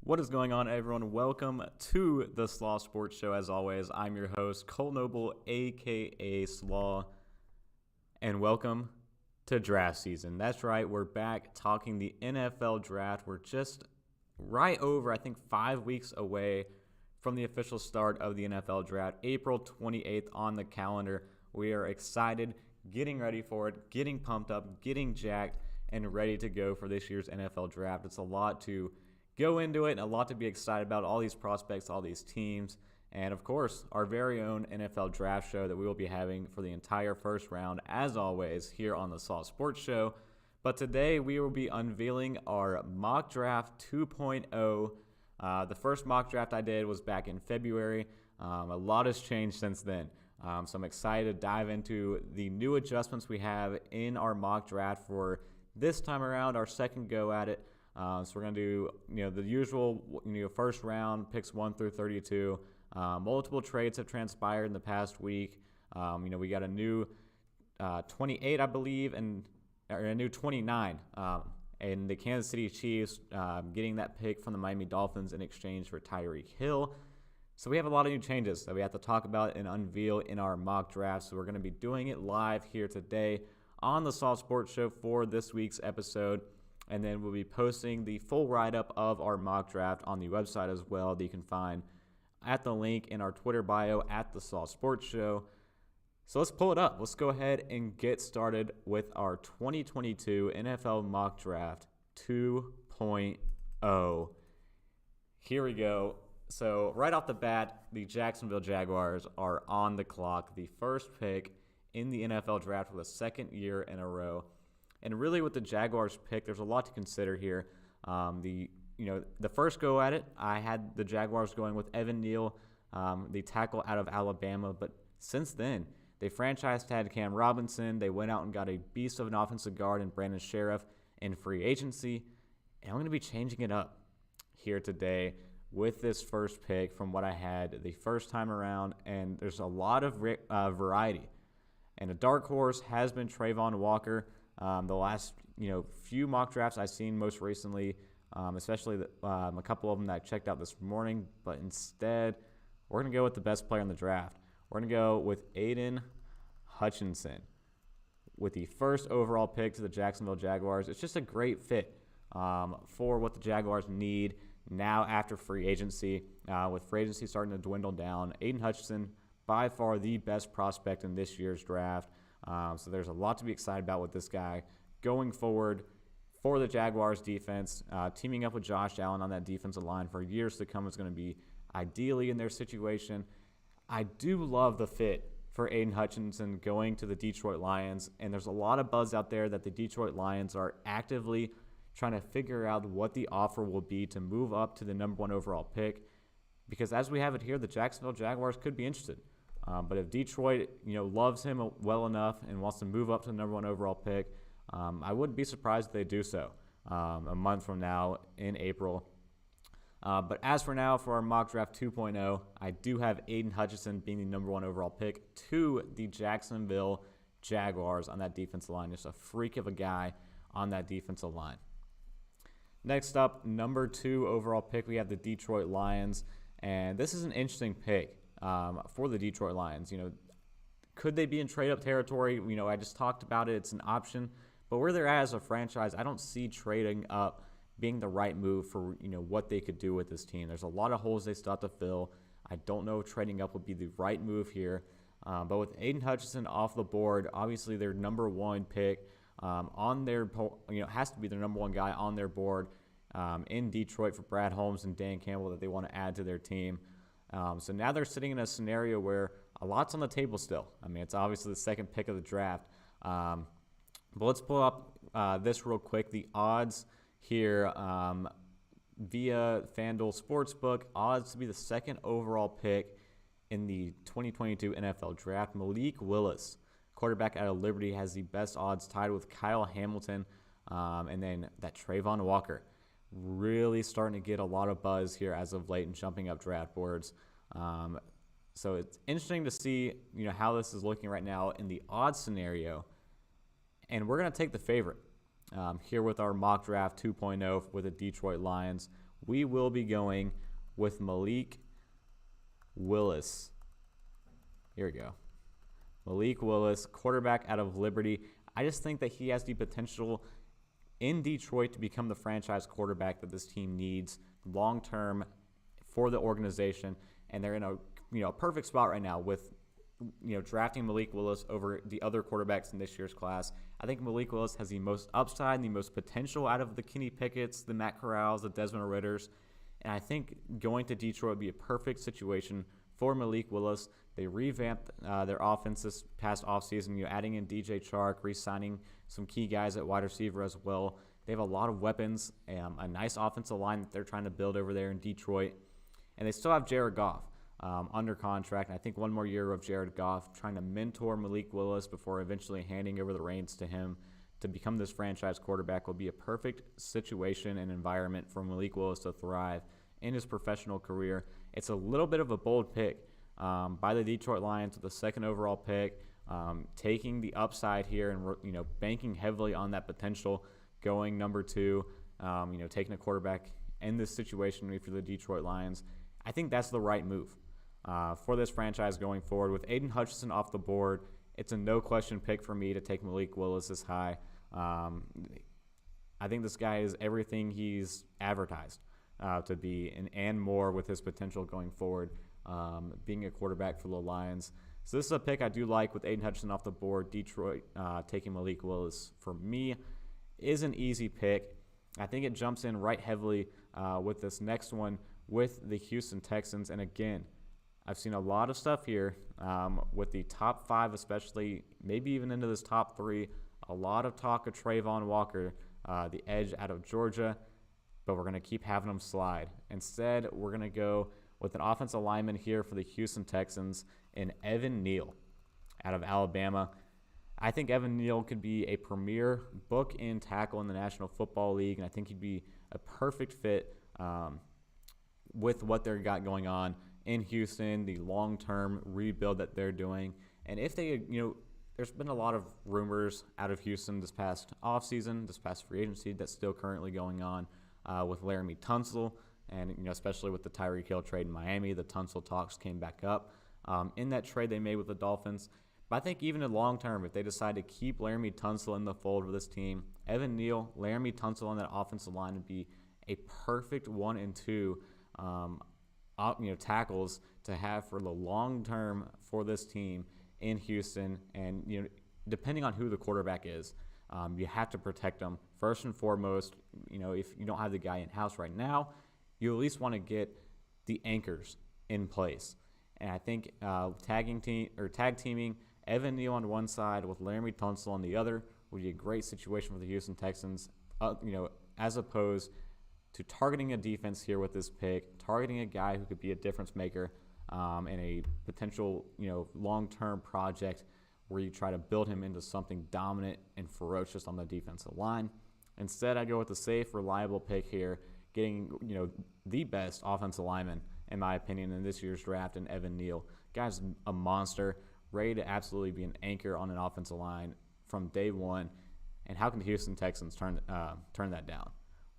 What is going on, everyone? Welcome to the Slaw Sports Show. As always, I'm your host, Cole Noble, aka Slaw, and welcome to draft season. That's right, we're back talking the NFL draft. We're just right over, 5 weeks away from the official start of the NFL draft, April 28th on the calendar. We are excited, getting ready for it, getting pumped up, getting jacked, and ready to go for this year's NFL draft. It's a lot to go into it and a lot to be excited about, all these prospects, all these teams, and of course, our very own NFL draft show that we will be having for the entire first round, as always, here on the Slaw Sports Show. But today, we will be unveiling our mock draft 2.0. The first mock draft I did was back in February. A lot has changed since then. So I'm excited to dive into the new adjustments we have in our mock draft for this time around, our second go at it. So we're going to do, the usual, first round, picks 1 through 32. Multiple trades have transpired in the past week. We got a new 28, I believe, or a new 29. And the Kansas City Chiefs getting that pick from the Miami Dolphins in exchange for Tyreek Hill. So we have a lot of new changes that we have to talk about and unveil in our mock draft. So we're going to be doing it live here today on the Slaw Sports Show for this week's episode. And then we'll be posting the full write-up of our mock draft on the website as well that you can find at the link in our Twitter bio at the Slaw Sports Show. So let's pull it up. Let's go ahead and get started with our 2022 NFL Mock Draft 2.0. Here we go. So right off the bat, the Jacksonville Jaguars are on the clock. The first pick in the NFL Draft for the second year in a row. And really with the Jaguars pick, there's a lot to consider here. The first go at it, I had the Jaguars going with Evan Neal, the tackle out of Alabama. But since then, they franchise tagged Cam Robinson. They went out and got a beast of an offensive guard in Brandon Sheriff in free agency. And I'm going to be changing it up here today with this first pick from what I had the first time around. And there's a lot of variety. And a dark horse has been Trayvon Walker. The last few mock drafts I've seen most recently, especially a couple of them that I checked out this morning. But instead, we're going to go with the best player in the draft. We're going to go with Aiden Hutchinson with the first overall pick to the Jacksonville Jaguars. It's just a great fit for what the Jaguars need now after free agency. With free agency starting to dwindle down, Aiden Hutchinson, by far the best prospect in this year's draft. So there's a lot to be excited about with this guy going forward for the Jaguars defense. Teaming up with Josh Allen on that defensive line for years to come is going to be ideally in their situation. I do love the fit for Aiden Hutchinson going to the Detroit Lions, and there's a lot of buzz out there that the Detroit Lions are actively trying to figure out what the offer will be to move up to the number 1 overall pick, because as we have it here, the Jacksonville Jaguars could be interested. But if Detroit, loves him well enough and wants to move up to the number 1 overall pick, I wouldn't be surprised if they do so a month from now in April. But as for now, for our mock draft 2.0, I do have Aiden Hutchinson being the number 1 overall pick to the Jacksonville Jaguars on that defensive line. Just a freak of a guy on that defensive line. Next up, number 2 overall pick, we have the Detroit Lions. And this is an interesting pick. For the Detroit Lions. Could they be in trade-up territory? I just talked about it. It's an option. But where they're at as a franchise, I don't see trading up being the right move for, what they could do with this team. There's a lot of holes they still have to fill. I don't know if trading up would be the right move here. But with Aiden Hutchinson off the board, obviously their number 1 pick on their, has to be their number 1 guy on their board in Detroit for Brad Holmes and Dan Campbell that they want to add to their team. So now they're sitting in a scenario where a lot's on the table still. It's obviously the second pick of the draft. But let's pull up this real quick. The odds here via FanDuel Sportsbook. Odds to be the second overall pick in the 2022 NFL Draft. Malik Willis, quarterback out of Liberty, has the best odds, tied with Kyle Hamilton. And then that Trayvon Walker. Really starting to get a lot of buzz here as of late and jumping up draft boards. So it's interesting to see, how this is looking right now in the odds scenario. And we're going to take the favorite here with our mock draft 2.0 with the Detroit Lions. we will be going with Malik Willis. Here we go. Malik Willis, quarterback out of Liberty. I just think that he has the potential in Detroit to become the franchise quarterback that this team needs long-term for the organization. And they're in a perfect spot right now with drafting Malik Willis over the other quarterbacks in this year's class. I think Malik Willis has the most upside and the most potential out of the Kenny Pickett's, the Matt Corrals, the Desmond Ritters. And I think going to Detroit would be a perfect situation for Malik Willis. They revamped their offense this past offseason, adding in DJ Chark, re-signing some key guys at wide receiver as well. They have a lot of weapons, a nice offensive line that they're trying to build over there in Detroit. And they still have Jared Goff under contract. And I think one more year of Jared Goff trying to mentor Malik Willis before eventually handing over the reins to him to become this franchise quarterback will be a perfect situation and environment for Malik Willis to thrive in his professional career. It's a little bit of a bold pick by the Detroit Lions with the second overall pick, taking the upside here and banking heavily on that potential, going number 2, taking a quarterback in this situation for the Detroit Lions. I think that's the right move for this franchise going forward. With Aiden Hutchinson off the board, it's a no-question pick for me to take Malik Willis this high. I think this guy is everything he's advertised to be and more with his potential going forward, being a quarterback for the Lions. So this is a pick I do like with Aiden Hutchinson off the board. Detroit taking Malik Willis for me is an easy pick. I think it jumps in right heavily with this next one with the Houston Texans. And again, I've seen a lot of stuff here with the top 5 especially, maybe even into this top 3. A lot of talk of Trayvon Walker, the edge out of Georgia, but we're going to keep having him slide. Instead, we're going to go with an offensive lineman here for the Houston Texans in Evan Neal out of Alabama. I think Evan Neal could be a premier book-end tackle in the National Football League, and I think he'd be a perfect fit with what they've got going on in Houston, the long-term rebuild that they're doing. And if they, there's been a lot of rumors out of Houston this past offseason, this past free agency that's still currently going on with Laramie Tunsil, and especially with the Tyreek Hill trade in Miami, the Tunsil talks came back up in that trade they made with the Dolphins. But I think even in long term, if they decide to keep Laramie Tunsil in the fold of this team, Evan Neal, Laramie Tunsil on that offensive line would be a perfect 1 and 2 tackles to have for the long term for this team in Houston. And depending on who the quarterback is, you have to protect them first and foremost. If you don't have the guy in house right now, you at least want to get the anchors in place. And I think tag teaming Evan Neal on one side with Laramie Tunsil on the other would be a great situation for the Houston Texans. As opposed to targeting a defense here with this pick, targeting a guy who could be a difference maker in a potential long-term project where you try to build him into something dominant and ferocious on the defensive line. Instead, I go with the safe, reliable pick here, getting the best offensive lineman in my opinion in this year's draft in Evan Neal. Guy's a monster, ready to absolutely be an anchor on an offensive line from day one. And how can the Houston Texans turn that down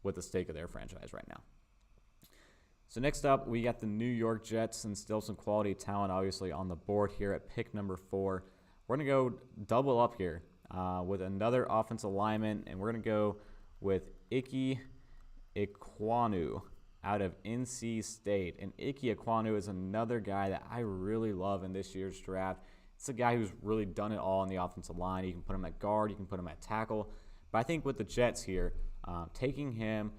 with the stake of their franchise right now? So next up, we got the New York Jets, and still some quality talent obviously on the board here at pick number 4. We're going to go double up here with another offensive lineman, and we're going to go with Ike Ekwonu out of NC State. And Ike Ekwonu is another guy that I really love in this year's draft. It's a guy who's really done it all on the offensive line. You can put him at guard, you can put him at tackle. But I think with the Jets here, taking him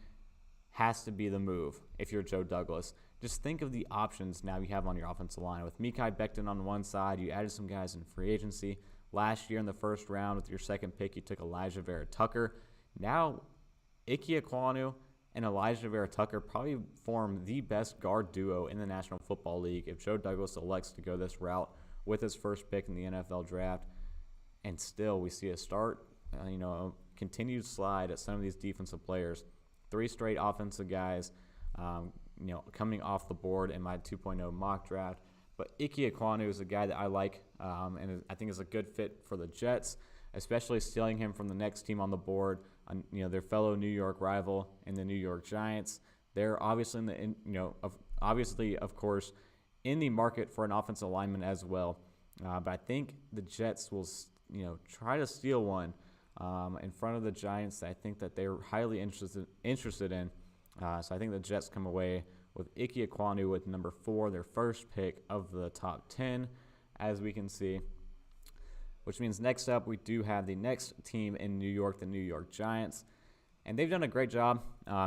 has to be the move if you're Joe Douglas. Just think of the options now you have on your offensive line. With Mekhi Becton on one side, you added some guys in free agency. Last year in the first round with your second pick, you took Elijah Vera Tucker. Now, Ike Ekwonu and Elijah Vera Tucker probably form the best guard duo in the National Football League if Joe Douglas elects to go this route with his first pick in the NFL draft. And still, we see a a continued slide at some of these defensive players. 3 straight offensive guys, coming off the board in my 2.0 mock draft. But Ike Ekwonu is a guy that I like, and I think is a good fit for the Jets, especially stealing him from the next team on the board, their fellow New York rival in the New York Giants. They're obviously obviously, of course, in the market for an offensive lineman as well. But I think the Jets will, try to steal one in front of the Giants. I think that they're highly interested in. So I think the Jets come away with Ike Ekwonu with number 4, their first pick of the top 10, as we can see. Which means next up we do have the next team in New York, the New York Giants. And they've done a great job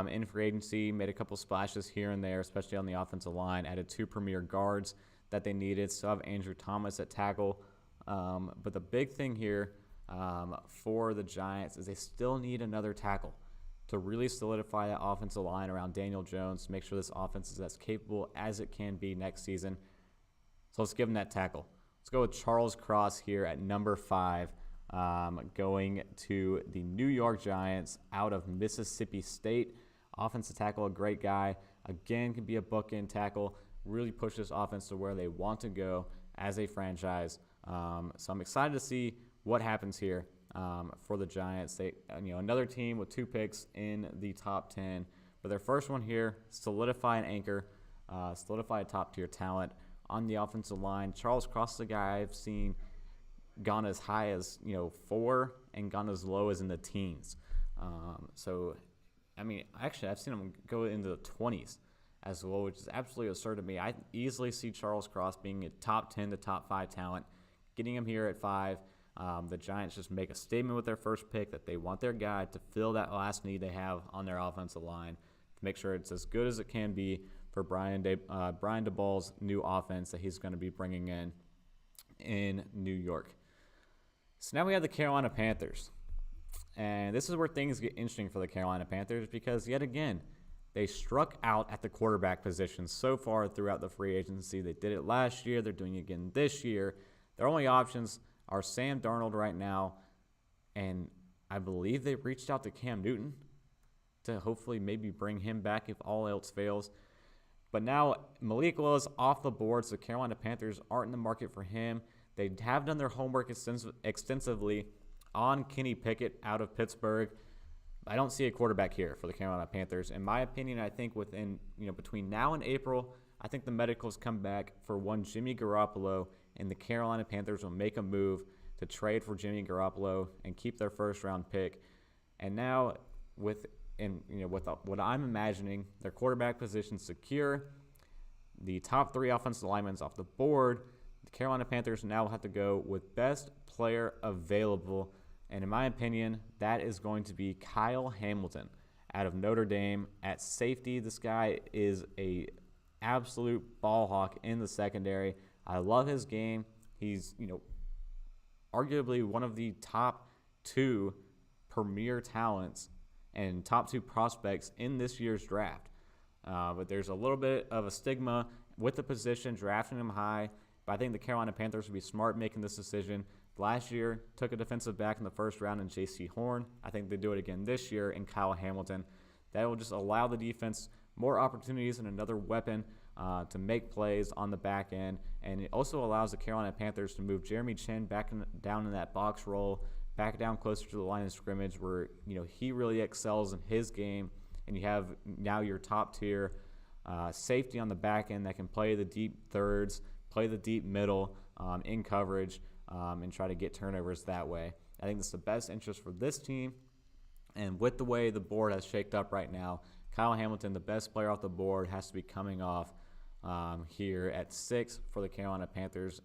in free agency, made a couple splashes here and there, especially on the offensive line, added 2 premier guards that they needed. Still have Andrew Thomas at tackle. But the big thing here for the Giants is they still need another tackle to really solidify that offensive line around Daniel Jones to make sure this offense is as capable as it can be next season. So let's give them that tackle. Let's go with Charles Cross here at number 5, going to the New York Giants out of Mississippi State. Offensive tackle, a great guy. Again, can be a bookend tackle. Really push this offense to where they want to go as a franchise. So I'm excited to see what happens here for the Giants. They, another team with 2 picks in the top 10. But their first one here, solidify an anchor, solidify a top-tier talent on the offensive line. Charles Cross is a guy I've seen gone as high as 4 and gone as low as in the teens. Actually, I've seen him go into the 20s as well, which is absolutely absurd to me. I easily see Charles Cross being a top 10 to top 5 talent. Getting him here at 5, the Giants just make a statement with their first pick that they want their guy to fill that last need they have on their offensive line to make sure it's as good as it can be for Brian DeBall's new offense that he's going to be bringing in New York. So now we have the Carolina Panthers. And this is where things get interesting for the Carolina Panthers because, yet again, they struck out at the quarterback position so far throughout the free agency. They did it last year. They're doing it again this year. Their only options are Sam Darnold right now, and I believe they reached out to Cam Newton to hopefully maybe bring him back if all else fails. But now Malik Willis off the board, so Carolina Panthers aren't in the market for him. They have done their homework extensively on Kenny Pickett out of Pittsburgh. I don't see a quarterback here for the Carolina Panthers. In my opinion, I think between now and April, I think the medicals come back for one Jimmy Garoppolo, and the Carolina Panthers will make a move to trade for Jimmy Garoppolo and keep their first-round pick. And now with what I'm imagining, their quarterback position secure, the top 3 offensive linemen off the board, the Carolina Panthers now have to go with best player available. And in my opinion, that is going to be Kyle Hamilton out of Notre Dame at safety. This guy is a absolute ball hawk in the secondary. I love his game. He's, arguably one of the top 2 premier talents and top 2 prospects in this year's draft. But there's a little bit of a stigma with the position, drafting him high. But I think the Carolina Panthers would be smart making this decision. Last year, took a defensive back in the first round in J.C. Horn. I think they do it again this year in Kyle Hamilton. That will just allow the defense more opportunities and another weapon to make plays on the back end. And it also allows the Carolina Panthers to move Jeremy Chin down in that box role, back down closer to the line of scrimmage where, he really excels in his game. And you have now your top tier safety on the back end that can play the deep thirds, play the deep middle in coverage, and try to get turnovers that way. I think that's the best interest for this team. And with the way the board has shaked up right now, Kyle Hamilton, the best player off the board, has to be coming off here at 6 for the Carolina Panthers,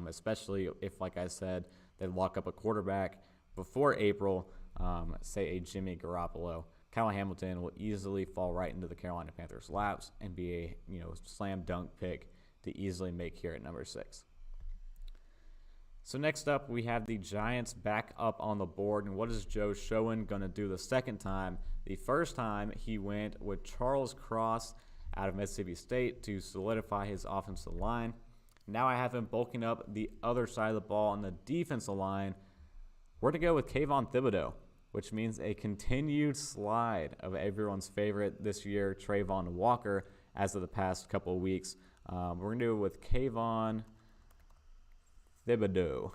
especially if, like I said, they lock up a quarterback before April, say a Jimmy Garoppolo. Kyle Hamilton will easily fall right into the Carolina Panthers' laps and be a slam dunk pick to easily make here at number 6. So next up, we have the Giants back up on the board. And what is Joe Schoen going to do the second time? The first time, he went with Charles Cross out of Mississippi State to solidify his offensive line. Now I have him bulking up the other side of the ball on the defensive line. We're to go with Kayvon Thibodeau, which means a continued slide of everyone's favorite this year, Trayvon Walker, as of the past couple of weeks. We're going to do it with Kayvon Thibodeau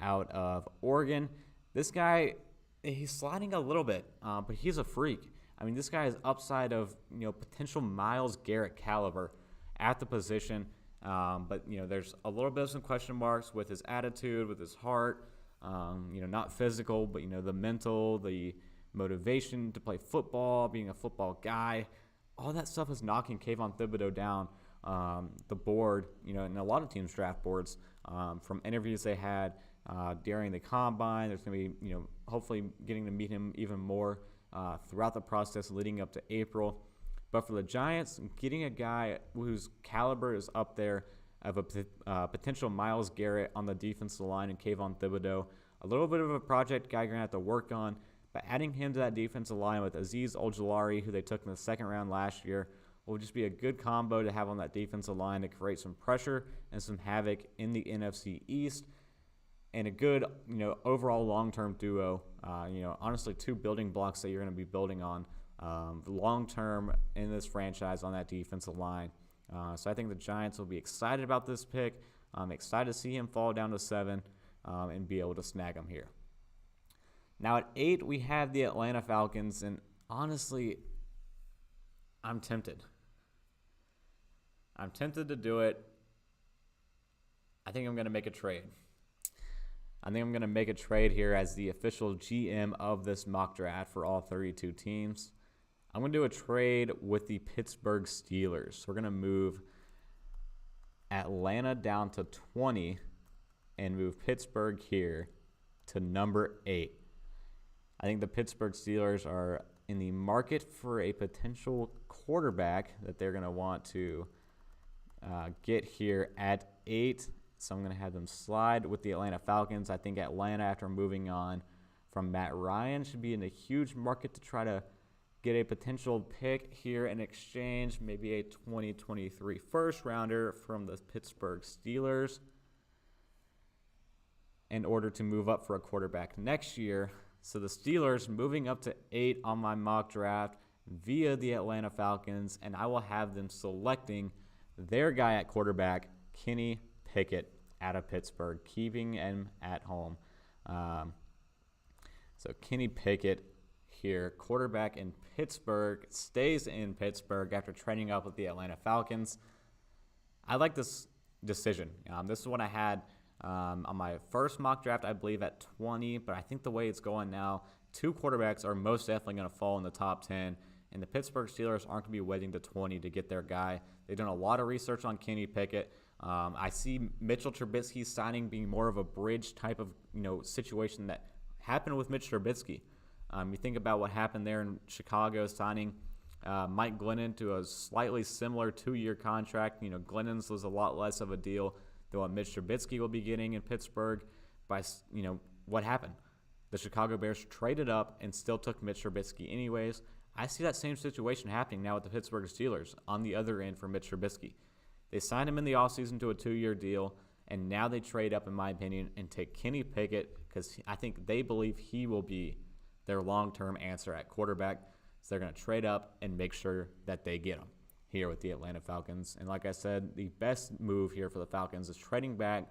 out of Oregon. This guy, he's sliding a little bit, but he's a freak. I mean, this guy is upside of, potential Myles Garrett caliber at the position. But, there's a little bit of some question marks with his attitude, with his heart, not physical, but, the mental, the motivation to play football, being a football guy. All that stuff is knocking Kayvon Thibodeau down the board, in a lot of teams' draft boards from interviews they had during the combine. There's going to be, hopefully getting to meet him even more throughout the process leading up to April. But for the Giants, getting a guy whose caliber is up there of a potential Myles Garrett on the defensive line and Kayvon Thibodeau, a little bit of a project guy you're going to have to work on. But adding him to that defensive line with Azeez Ojulari, who they took in the second round last year, will just be a good combo to have on that defensive line to create some pressure and some havoc in the NFC East. And a good, overall long-term duo. Honestly, two building blocks that you're going to be building on long-term in this franchise on that defensive line. So I think the Giants will be excited about this pick. I'm excited to see him fall down to 7 and be able to snag him here. Now at 8, we have the Atlanta Falcons, and honestly, I'm tempted. I'm tempted to do it. I think I'm going to make a trade. I think I'm going to make a trade here as the official GM of this mock draft for all 32 teams. I'm going to do a trade with the Pittsburgh Steelers. So we're going to move Atlanta down to 20 and move Pittsburgh here to number 8. I think the Pittsburgh Steelers are in the market for a potential quarterback that they're going to want to get here at 8. So I'm going to have them slide with the Atlanta Falcons. I think Atlanta, after moving on from Matt Ryan, should be in a huge market to try to get a potential pick here in exchange, maybe a 2023 first rounder from the Pittsburgh Steelers in order to move up for a quarterback next year. So the Steelers moving up to 8 on my mock draft via the Atlanta Falcons, and I will have them selecting their guy at quarterback, Kenny Pickett, out of Pittsburgh, keeping him at home. So Kenny Pickett here, quarterback in Pittsburgh, stays in Pittsburgh after trading up with the Atlanta Falcons. I like this decision. This is what I had on my first mock draft, I believe, at 20, but I think the way it's going now, 2 quarterbacks are most definitely going to fall in the top 10, and the Pittsburgh Steelers aren't going to be waiting to 20 to get their guy. They've done a lot of research on Kenny Pickett. I see Mitchell Trubisky's signing being more of a bridge type of situation that happened with Mitch Trubisky. You think about what happened there in Chicago, signing Mike Glennon to a slightly similar 2-year contract. Glennon's was a lot less of a deal than what Mitch Trubisky will be getting in Pittsburgh. By what happened? The Chicago Bears traded up and still took Mitch Trubisky anyways. I see that same situation happening now with the Pittsburgh Steelers on the other end for Mitch Trubisky. They signed him in the offseason to a 2-year deal, and now they trade up, in my opinion, and take Kenny Pickett because I think they believe he will be their long-term answer at quarterback. So they're going to trade up and make sure that they get him here with the Atlanta Falcons. And like I said, the best move here for the Falcons is trading back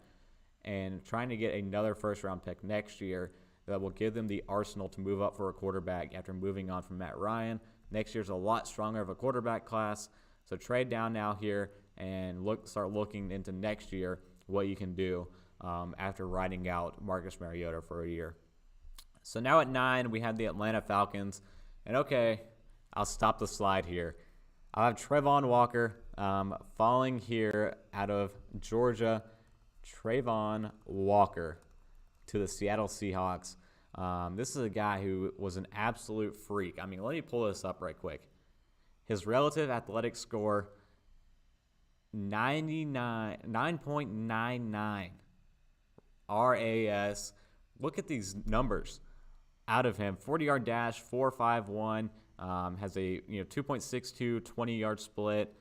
and trying to get another first-round pick next year that will give them the arsenal to move up for a quarterback after moving on from Matt Ryan. Next year's a lot stronger of a quarterback class. So trade down now here and start looking into next year what you can do after riding out Marcus Mariota for a year. So now at 9, we have the Atlanta Falcons. And okay, I'll stop the slide here. I'll have Trayvon Walker falling here out of Georgia. Trayvon Walker to the Seattle Seahawks. This is a guy who was an absolute freak. I mean, let me pull this up right quick. His relative athletic score, 9.99 RAS. Look at these numbers out of him. 40-yard dash, 4.51. Has a 2.62 20-yard split.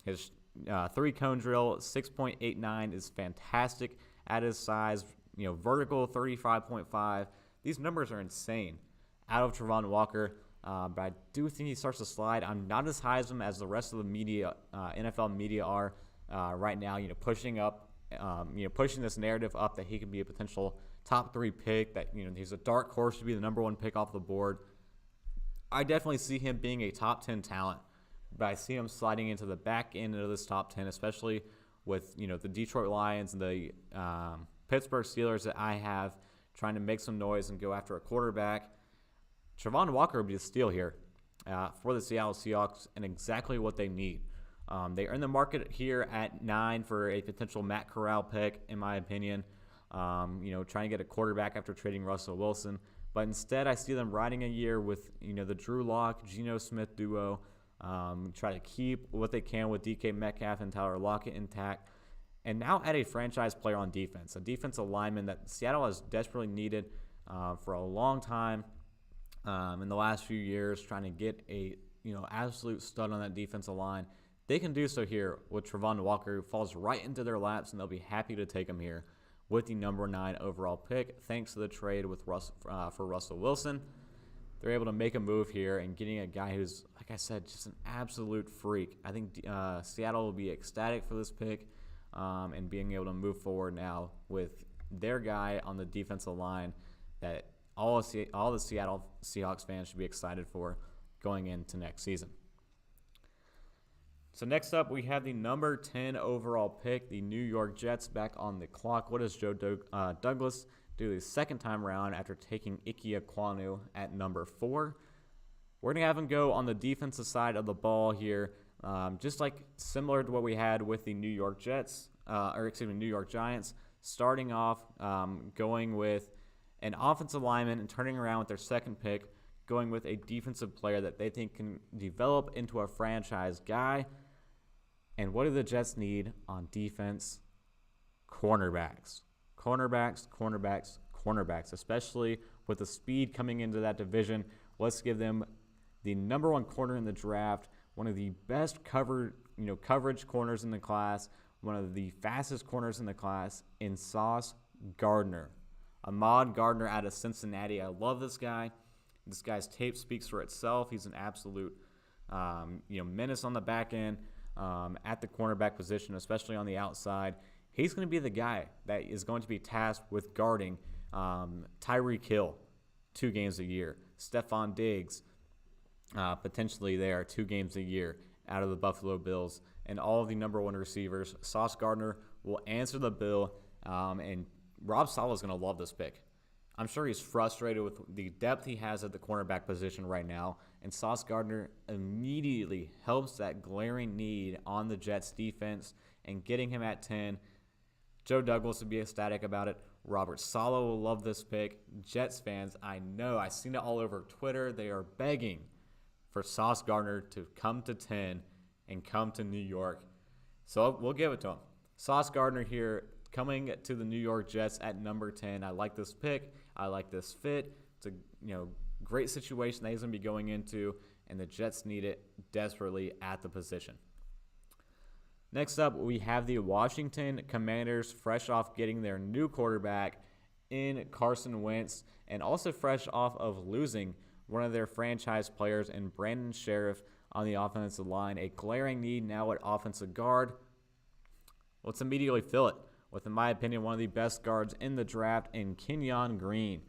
His 3-cone drill, 6.89 is fantastic at his size. Vertical 35.5. These numbers are insane out of Trayvon Walker. But I do think he starts to slide. I'm not as high as him as the rest of the media, NFL media are right now. Pushing up, pushing this narrative up that he could be a potential top 3 pick. That he's a dark horse to be the number 1 pick off the board. I definitely see him being a top 10 talent, but I see him sliding into the back end of this top 10, especially with the Detroit Lions and the Pittsburgh Steelers that I have trying to make some noise and go after a quarterback. Travon Walker would be a steal here for the Seattle Seahawks and exactly what they need. They are in the market here at 9 for a potential Matt Corral pick, in my opinion. Trying to get a quarterback after trading Russell Wilson. But instead, I see them riding a year with the Drew Lock, Geno Smith duo. Try to keep what they can with DK Metcalf and Tyler Lockett intact. And now add a franchise player on defense, a defensive lineman that Seattle has desperately needed for a long time in the last few years, trying to get a absolute stud on that defensive line. They can do so here with Travon Walker, who falls right into their laps, and they'll be happy to take him here with the number 9 overall pick, thanks to the trade with for Russell Wilson. They're able to make a move here and getting a guy who's, like I said, just an absolute freak. I think Seattle will be ecstatic for this pick and being able to move forward now with their guy on the defensive line that all the Seattle Seahawks fans should be excited for going into next season. So next up, we have the number 10 overall pick, the New York Jets, back on the clock. What does Joe Douglas do the second time around after taking Ike Ekwonu at number 4? We're going to have him go on the defensive side of the ball here, just like similar to what we had with the New York New York Giants, starting off going with an offensive lineman and turning around with their second pick, going with a defensive player that they think can develop into a franchise guy. And what do the Jets need on defense? Cornerbacks. Cornerbacks, especially with the speed coming into that division. Let's give them the number 1 corner in the draft, one of the best coverage corners in the class, one of the fastest corners in the class, in Sauce Gardner. Ahmad Gardner out of Cincinnati. I love this guy. This guy's tape speaks for itself. He's an absolute menace on the back end. At the cornerback position, especially on the outside. He's going to be the guy that is going to be tasked with guarding Tyreek Hill 2 games a year. Stephon Diggs potentially there 2 games a year out of the Buffalo Bills. And all of the number 1 receivers. Sauce Gardner will answer the bill. And Rob Saleh is going to love this pick. I'm sure he's frustrated with the depth he has at the cornerback position right now, and Sauce Gardner immediately helps that glaring need on the Jets defense, and getting him at 10. Joe Douglas would be ecstatic about it. Robert Saleh will love this pick. Jets fans, I know, I've seen it all over Twitter. They are begging for Sauce Gardner to come to 10 and come to New York. So we'll give it to him. Sauce Gardner here coming to the New York Jets at number 10. I like this pick. I like this fit. It's a great situation that he's going to be going into, and the Jets need it desperately at the position. Next up, we have the Washington Commanders, fresh off getting their new quarterback in Carson Wentz, and also fresh off of losing one of their franchise players in Brandon Sheriff on the offensive line. A glaring need now at offensive guard. Let's immediately fill it with, in my opinion, one of the best guards in the draft in Kenyon Green.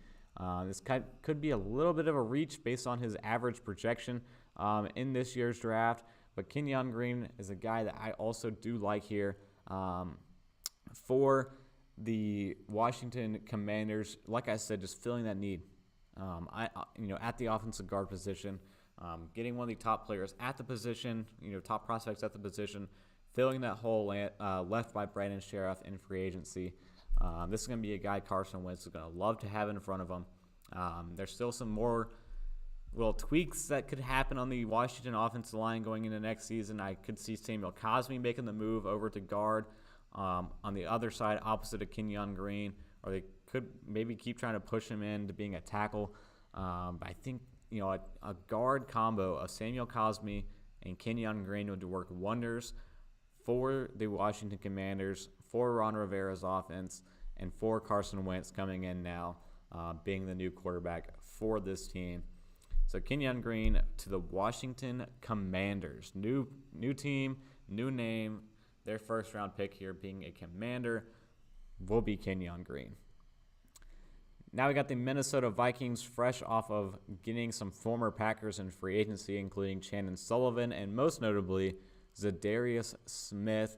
This could be a little bit of a reach based on his average projection in this year's draft, but Kenyon Green is a guy that I also do like here for the Washington Commanders. Like I said, just filling that need. At the offensive guard position, getting one of the top players at the position, top prospects at the position, filling that hole left by Brandon Sheriff in free agency. This is going to be a guy Carson Wentz is going to love to have in front of him. There's still some more little tweaks that could happen on the Washington offensive line going into next season. I could see Samuel Cosmi making the move over to guard on the other side, opposite of Kenyon Green, or they could maybe keep trying to push him into being a tackle. I think a guard combo of Samuel Cosmi and Kenyon Green would work wonders for the Washington Commanders, for Ron Rivera's offense, and for Carson Wentz coming in now, being the new quarterback for this team. So Kenyon Green to the Washington Commanders. New team, new name. Their first-round pick here being a Commander will be Kenyon Green. Now we got the Minnesota Vikings fresh off of getting some former Packers in free agency, including Chandon Sullivan and most notably Zadarius Smith.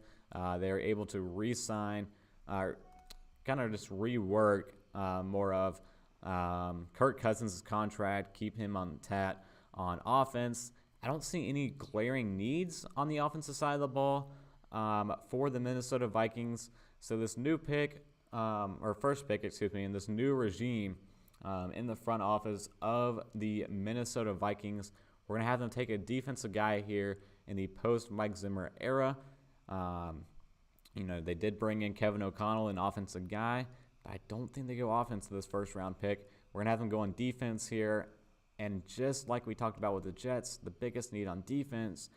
They're able to re-sign, kind of just rework more of Kirk Cousins' contract, keep him on tat on offense. I don't see any glaring needs on the offensive side of the ball for the Minnesota Vikings. So this new pick, first pick, in this new regime in the front office of the Minnesota Vikings, we're going to have them take a defensive guy here in the post-Mike Zimmer era. They did bring in Kevin O'Connell, an offensive guy, but I don't think they go offense to this first-round pick. We're going to have them go on defense here. And just like we talked about with the Jets, the biggest need on defense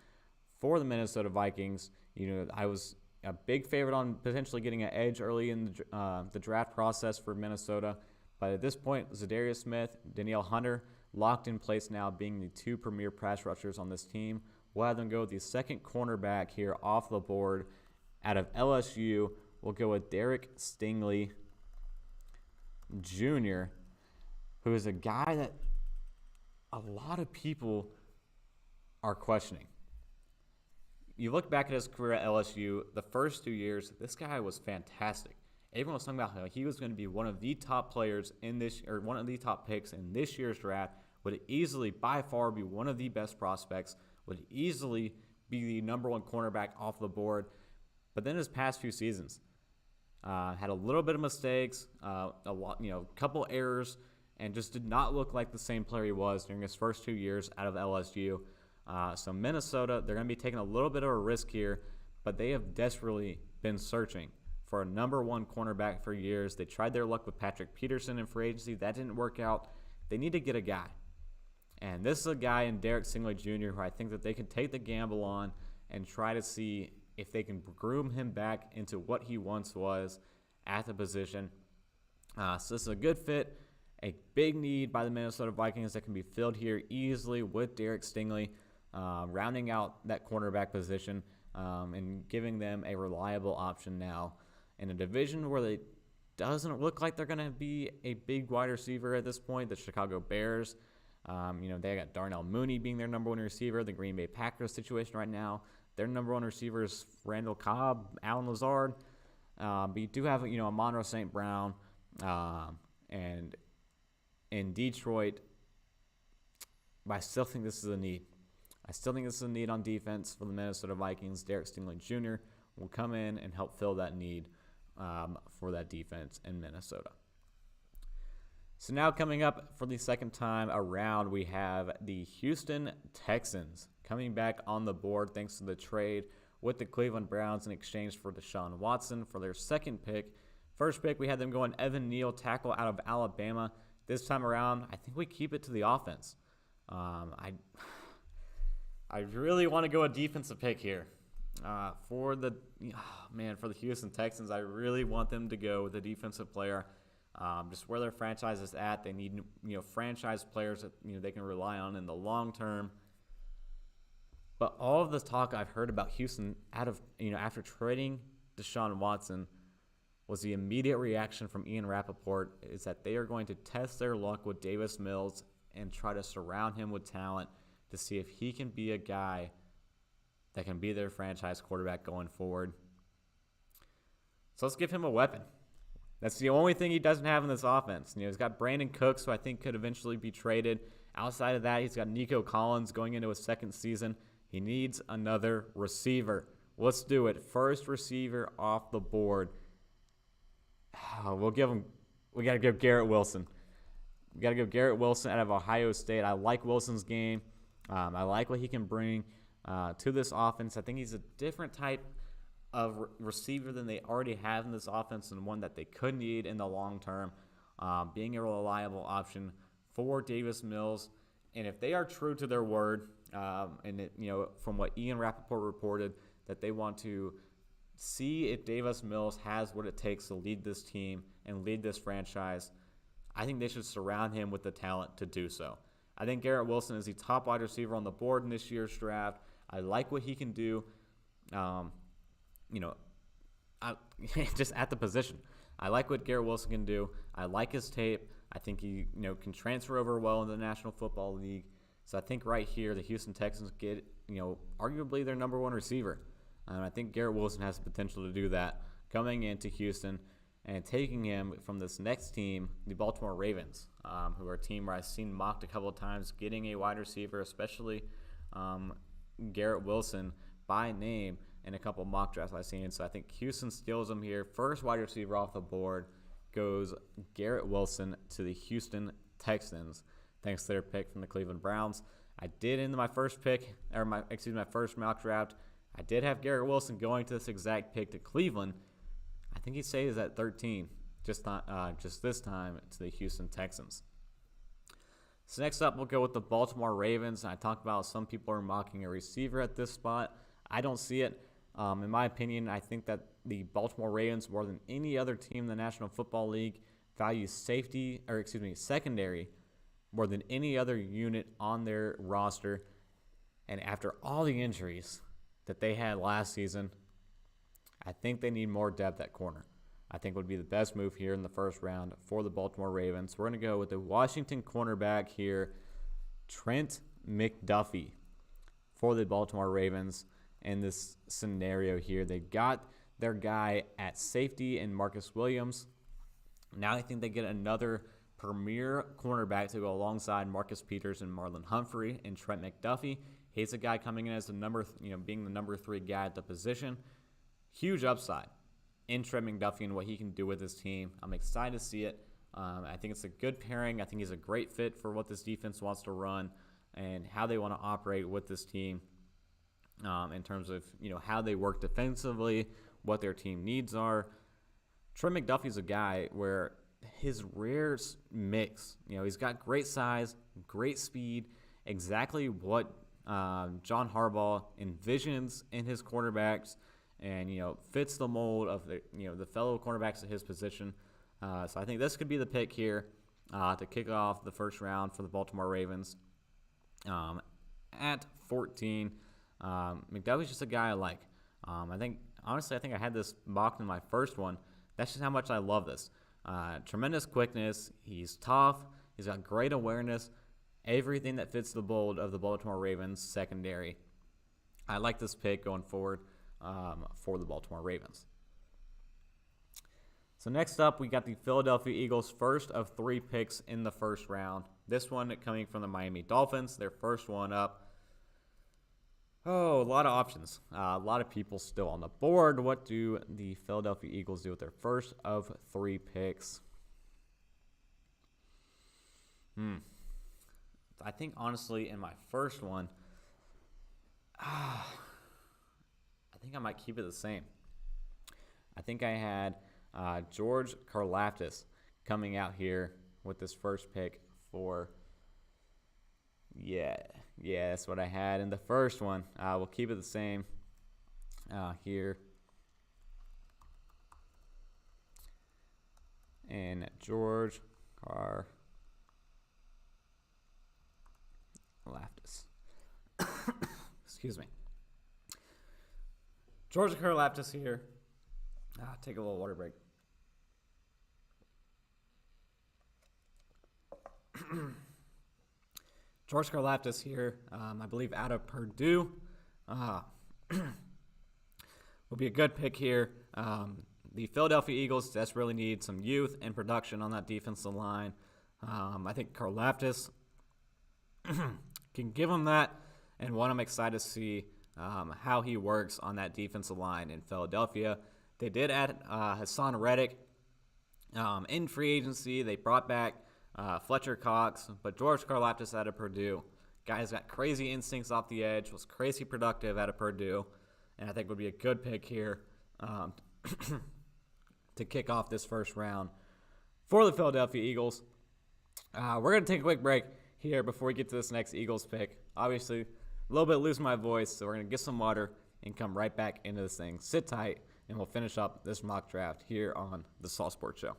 for the Minnesota Vikings, I was a big favorite on potentially getting an edge early in the draft process for Minnesota. But at this point, Zadarius Smith, Danielle Hunter, locked in place now, being the two premier pass rushers on this team. We'll have them go with the second cornerback here off the board out of LSU. We'll go with Derek Stingley Jr., who is a guy that a lot of people are questioning. You look back at his career at LSU, the first 2 years, this guy was fantastic. Everyone was talking about how he was going to be one of the top players one of the top picks in this year's draft, would easily, by far, be one of the best prospects, would easily be the number one cornerback off the board. But then his past few seasons, had a little bit of mistakes, couple errors, and just did not look like the same player he was during his first 2 years out of LSU. So Minnesota, they're going to be taking a little bit of a risk here, but they have desperately been searching for a number one cornerback for years. They tried their luck with Patrick Peterson in free agency. That didn't work out. They need to get a guy. And this is a guy in Derek Stingley Jr. who I think that they can take the gamble on and try to see if they can groom him back into what he once was at the position. So this is a good fit. A big need by the Minnesota Vikings that can be filled here easily with Derek Stingley, rounding out that cornerback position and giving them a reliable option now in a division where they doesn't look like they're going to be a big wide receiver at this point. The Chicago Bears, they got Darnell Mooney being their number one receiver. The Green Bay Packers situation right now, their number one receiver is Randall Cobb, Allen Lazard. But you do have, Amon-Ra St. Brown, and in Detroit, but I still think this is a need. I still think this is a need on defense for the Minnesota Vikings. Derek Stingley Jr. will come in and help fill that need for that defense in Minnesota. So now coming up for the second time around, we have the Houston Texans coming back on the board thanks to the trade with the Cleveland Browns in exchange for Deshaun Watson for their second pick. First pick, we had them going Evan Neal, tackle out of Alabama. This time around, I think we keep it to the offense. I really want to go a defensive pick here. For the Houston Texans, I really want them to go with a defensive player. Just where their franchise is at, they need franchise players that they can rely on in the long term. But all of the talk I've heard about Houston after trading Deshaun Watson was the immediate reaction from Ian Rappaport is that they are going to test their luck with Davis Mills and try to surround him with talent to see if he can be a guy that can be their franchise quarterback going forward. So let's give him a weapon. That's the only thing he doesn't have in this offense. He's got Brandon Cooks, who I think could eventually be traded. Outside of that, he's got Nico Collins going into his second season. He needs another receiver. Let's do it. First receiver off the board. We got to give Garrett Wilson. We got to give Garrett Wilson out of Ohio State. I like Wilson's game. I like what he can bring to this offense. I think he's a different type of receiver than they already have in this offense and one that they could need in the long term, being a reliable option for Davis Mills. And if they are true to their word, from what Ian Rappaport reported, that they want to see if Davis Mills has what it takes to lead this team and lead this franchise, I think they should surround him with the talent to do so. I think Garrett Wilson is the top wide receiver on the board in this year's draft. I like what he can do, just at the position. I like what Garrett Wilson can do. I like his tape. I think he can transfer over well in the National Football League. So I think right here the Houston Texans get arguably their number one receiver. I think Garrett Wilson has the potential to do that coming into Houston and taking him from this next team, the Baltimore Ravens, who are a team where I've seen mocked a couple of times, getting a wide receiver, especially Garrett Wilson by name in a couple of mock drafts I've seen. So I think Houston steals him here. First wide receiver off the board goes Garrett Wilson to the Houston Texans, thanks to their pick from the Cleveland Browns. I did in my first pick, or my first mock draft, I did have Garrett Wilson going to this exact pick to Cleveland. I think he stays at 13, just this time to the Houston Texans. So next up, we'll go with the Baltimore Ravens. I talked about some people are mocking a receiver at this spot. I don't see it. In my opinion, I think that the Baltimore Ravens, more than any other team in the National Football League, values secondary more than any other unit on their roster. And after all the injuries that they had last season, I think they need more depth at corner. I think would be the best move here in the first round for the Baltimore Ravens. We're going to go with the Washington cornerback here, Trent McDuffie, for the Baltimore Ravens. In this scenario here, they got their guy at safety in Marcus Williams. Now I think they get another premier cornerback to go alongside Marcus Peters and Marlon Humphrey and Trent McDuffie. He's a guy coming in as being the number 3 guy at the position. Huge upside in Trent McDuffie and what he can do with his team. I'm excited to see it. I think it's a good pairing. I think he's a great fit for what this defense wants to run and how they want to operate with this team. In terms of how they work defensively, what their team needs are. Trent McDuffie's a guy where his rare mix, he's got great size, great speed, exactly what John Harbaugh envisions in his quarterbacks, and fits the mold of the fellow cornerbacks at his position. So I think this could be the pick here to kick off the first round for the Baltimore Ravens. At 14. McDuffie's just a guy I like. I think I had this mocked in my first one. That's just how much I love this. Tremendous quickness. He's tough. He's got great awareness. Everything that fits the mold of the Baltimore Ravens secondary. I like this pick going forward for the Baltimore Ravens. So next up, we got the Philadelphia Eagles' first of 3 picks in the first round. This one coming from the Miami Dolphins, their first one up. Oh, a lot of options. A lot of people still on the board. What do the Philadelphia Eagles do with their first of 3 picks? I think, honestly, in my first one, I think I might keep it the same. I think I had George Karlaftis coming out here with this first pick for... Yeah, that's what I had in the first one. We'll keep it the same here. And George Karlaftis. Excuse me. George Karlaftis here. Take a little water break. George Karlaftis here, I believe out of Purdue. Will be a good pick here. The Philadelphia Eagles desperately need some youth and production on that defensive line. I think Karlaftis can give them that, and I'm excited to see how he works on that defensive line in Philadelphia. They did add Hassan Reddick in free agency. They brought back Fletcher Cox, but George Karlaftis out of Purdue. Guy's got crazy instincts off the edge, was crazy productive out of Purdue, and I think would be a good pick here to kick off this first round for the Philadelphia Eagles. We're going to take a quick break here before we get to this next Eagles pick. Obviously, a little bit losing my voice, so we're going to get some water and come right back into this thing. Sit tight, and we'll finish up this mock draft here on the Slaw Sports Show.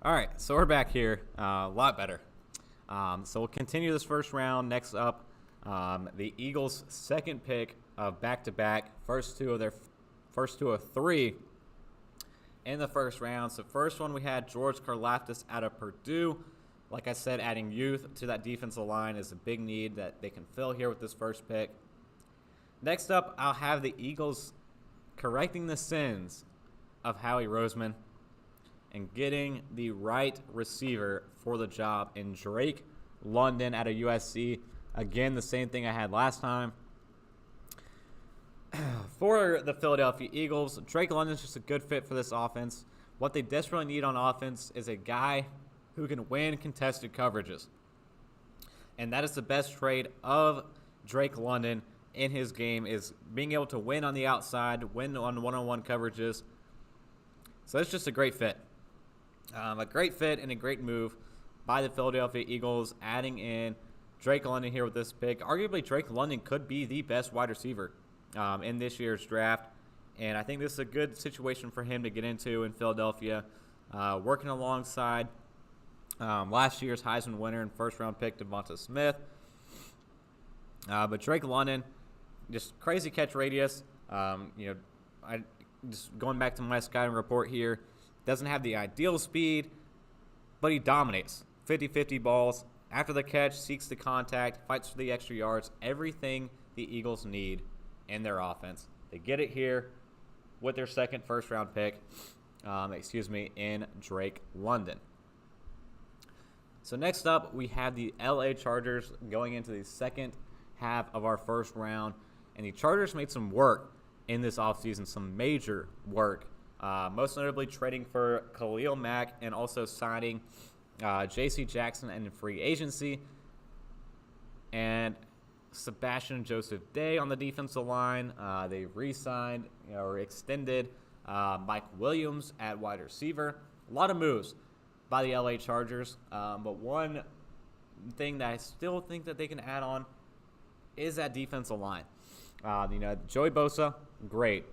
All right, so we're back here, a lot better. So we'll continue this first round. Next up, the Eagles' second pick of back-to-back, first two of three in the first round. So first one we had George Karlaftis out of Purdue. Like I said, adding youth to that defensive line is a big need that they can fill here with this first pick. Next up, I'll have the Eagles correcting the sins of Howie Roseman and getting the right receiver for the job in Drake London out of USC. Again, the same thing I had last time. For the Philadelphia Eagles, Drake London's just a good fit for this offense. What they desperately need on offense is a guy who can win contested coverages. And that is the best trait of Drake London in his game, is being able to win on the outside, win on one-on-one coverages. So it's just a great fit. A great fit and a great move by the Philadelphia Eagles, adding in Drake London here with this pick. Arguably, Drake London could be the best wide receiver in this year's draft, and I think this is a good situation for him to get into in Philadelphia, working alongside last year's Heisman winner and first-round pick Devonta Smith. But Drake London, just crazy catch radius. I just going back to my scouting report here, doesn't have the ideal speed, but he dominates. 50-50 balls. After the catch, seeks the contact, fights for the extra yards. Everything the Eagles need in their offense. They get it here with their second first-round pick, in Drake London. So next up, we have the LA Chargers going into the second half of our first round. And the Chargers made some work in this offseason, some major work. Most notably trading for Khalil Mack and also signing J.C. Jackson in free agency. And Sebastian Joseph Day on the defensive line. They re-signed or extended Mike Williams at wide receiver. A lot of moves by the LA Chargers. But one thing that I still think that they can add on is that defensive line. Joey Bosa, great.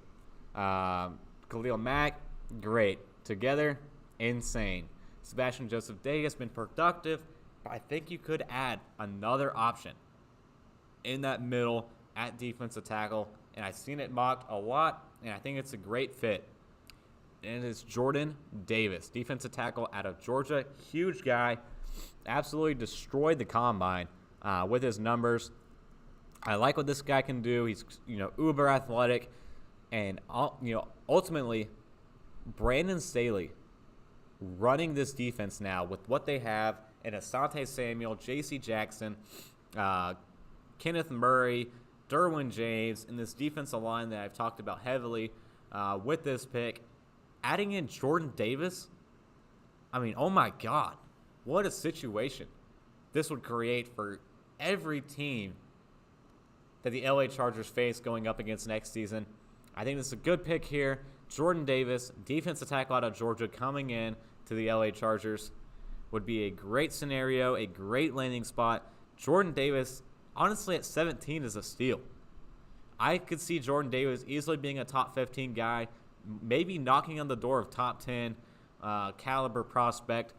Khalil Mack, great. Together, insane. Sebastian Joseph Day has been productive, but I think you could add another option in that middle at defensive tackle, and I've seen it mocked a lot, and I think it's a great fit. And it's Jordan Davis, defensive tackle out of Georgia. Huge guy, absolutely destroyed the combine with his numbers. I like what this guy can do. He's, uber athletic. And, ultimately, Brandon Staley running this defense now with what they have in Asante Samuel, J.C. Jackson, Kenneth Murray, Derwin James, in this defensive line that I've talked about heavily with this pick. Adding in Jordan Davis, oh my God, what a situation this would create for every team that the LA Chargers face going up against next season. I think this is a good pick here. Jordan Davis, defensive tackle out of Georgia, coming in to the LA Chargers would be a great scenario, a great landing spot. Jordan Davis, honestly, at 17 is a steal. I could see Jordan Davis easily being a top 15 guy, maybe knocking on the door of top 10 caliber prospect.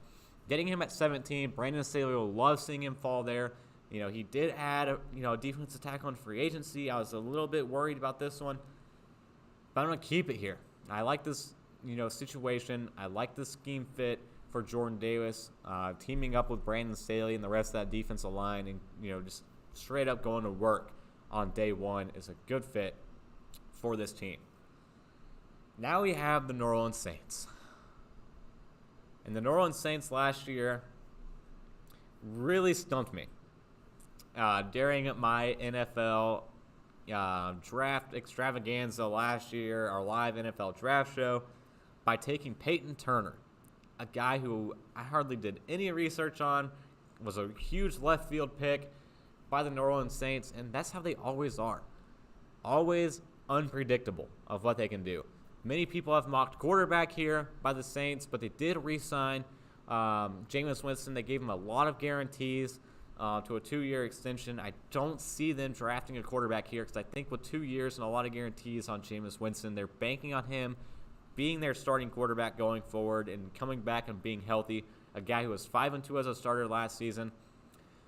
Getting him at 17, Brandon Staley will love seeing him fall there. He did add a defensive tackle in free agency. I was a little bit worried about this one, but I'm going to keep it here. I like this, situation. I like the scheme fit for Jordan Davis, teaming up with Brandon Staley and the rest of that defensive line, and just straight up going to work on day one is a good fit for this team. Now we have the New Orleans Saints. And the New Orleans Saints last year really stumped me during my NFL draft extravaganza last year, our live NFL draft show, by taking Peyton Turner, a guy who I hardly did any research on, was a huge left field pick by the New Orleans Saints, and that's how they always are. Always unpredictable of what they can do. Many people have mocked quarterback here by the Saints, but they did re-sign Jameis Winston. They gave him a lot of guarantees to a 2-year extension. I don't see them drafting a quarterback here because I think with 2 years and a lot of guarantees on Jameis Winston, they're banking on him being their starting quarterback going forward and coming back and being healthy. A guy who was 5-2 as a starter last season.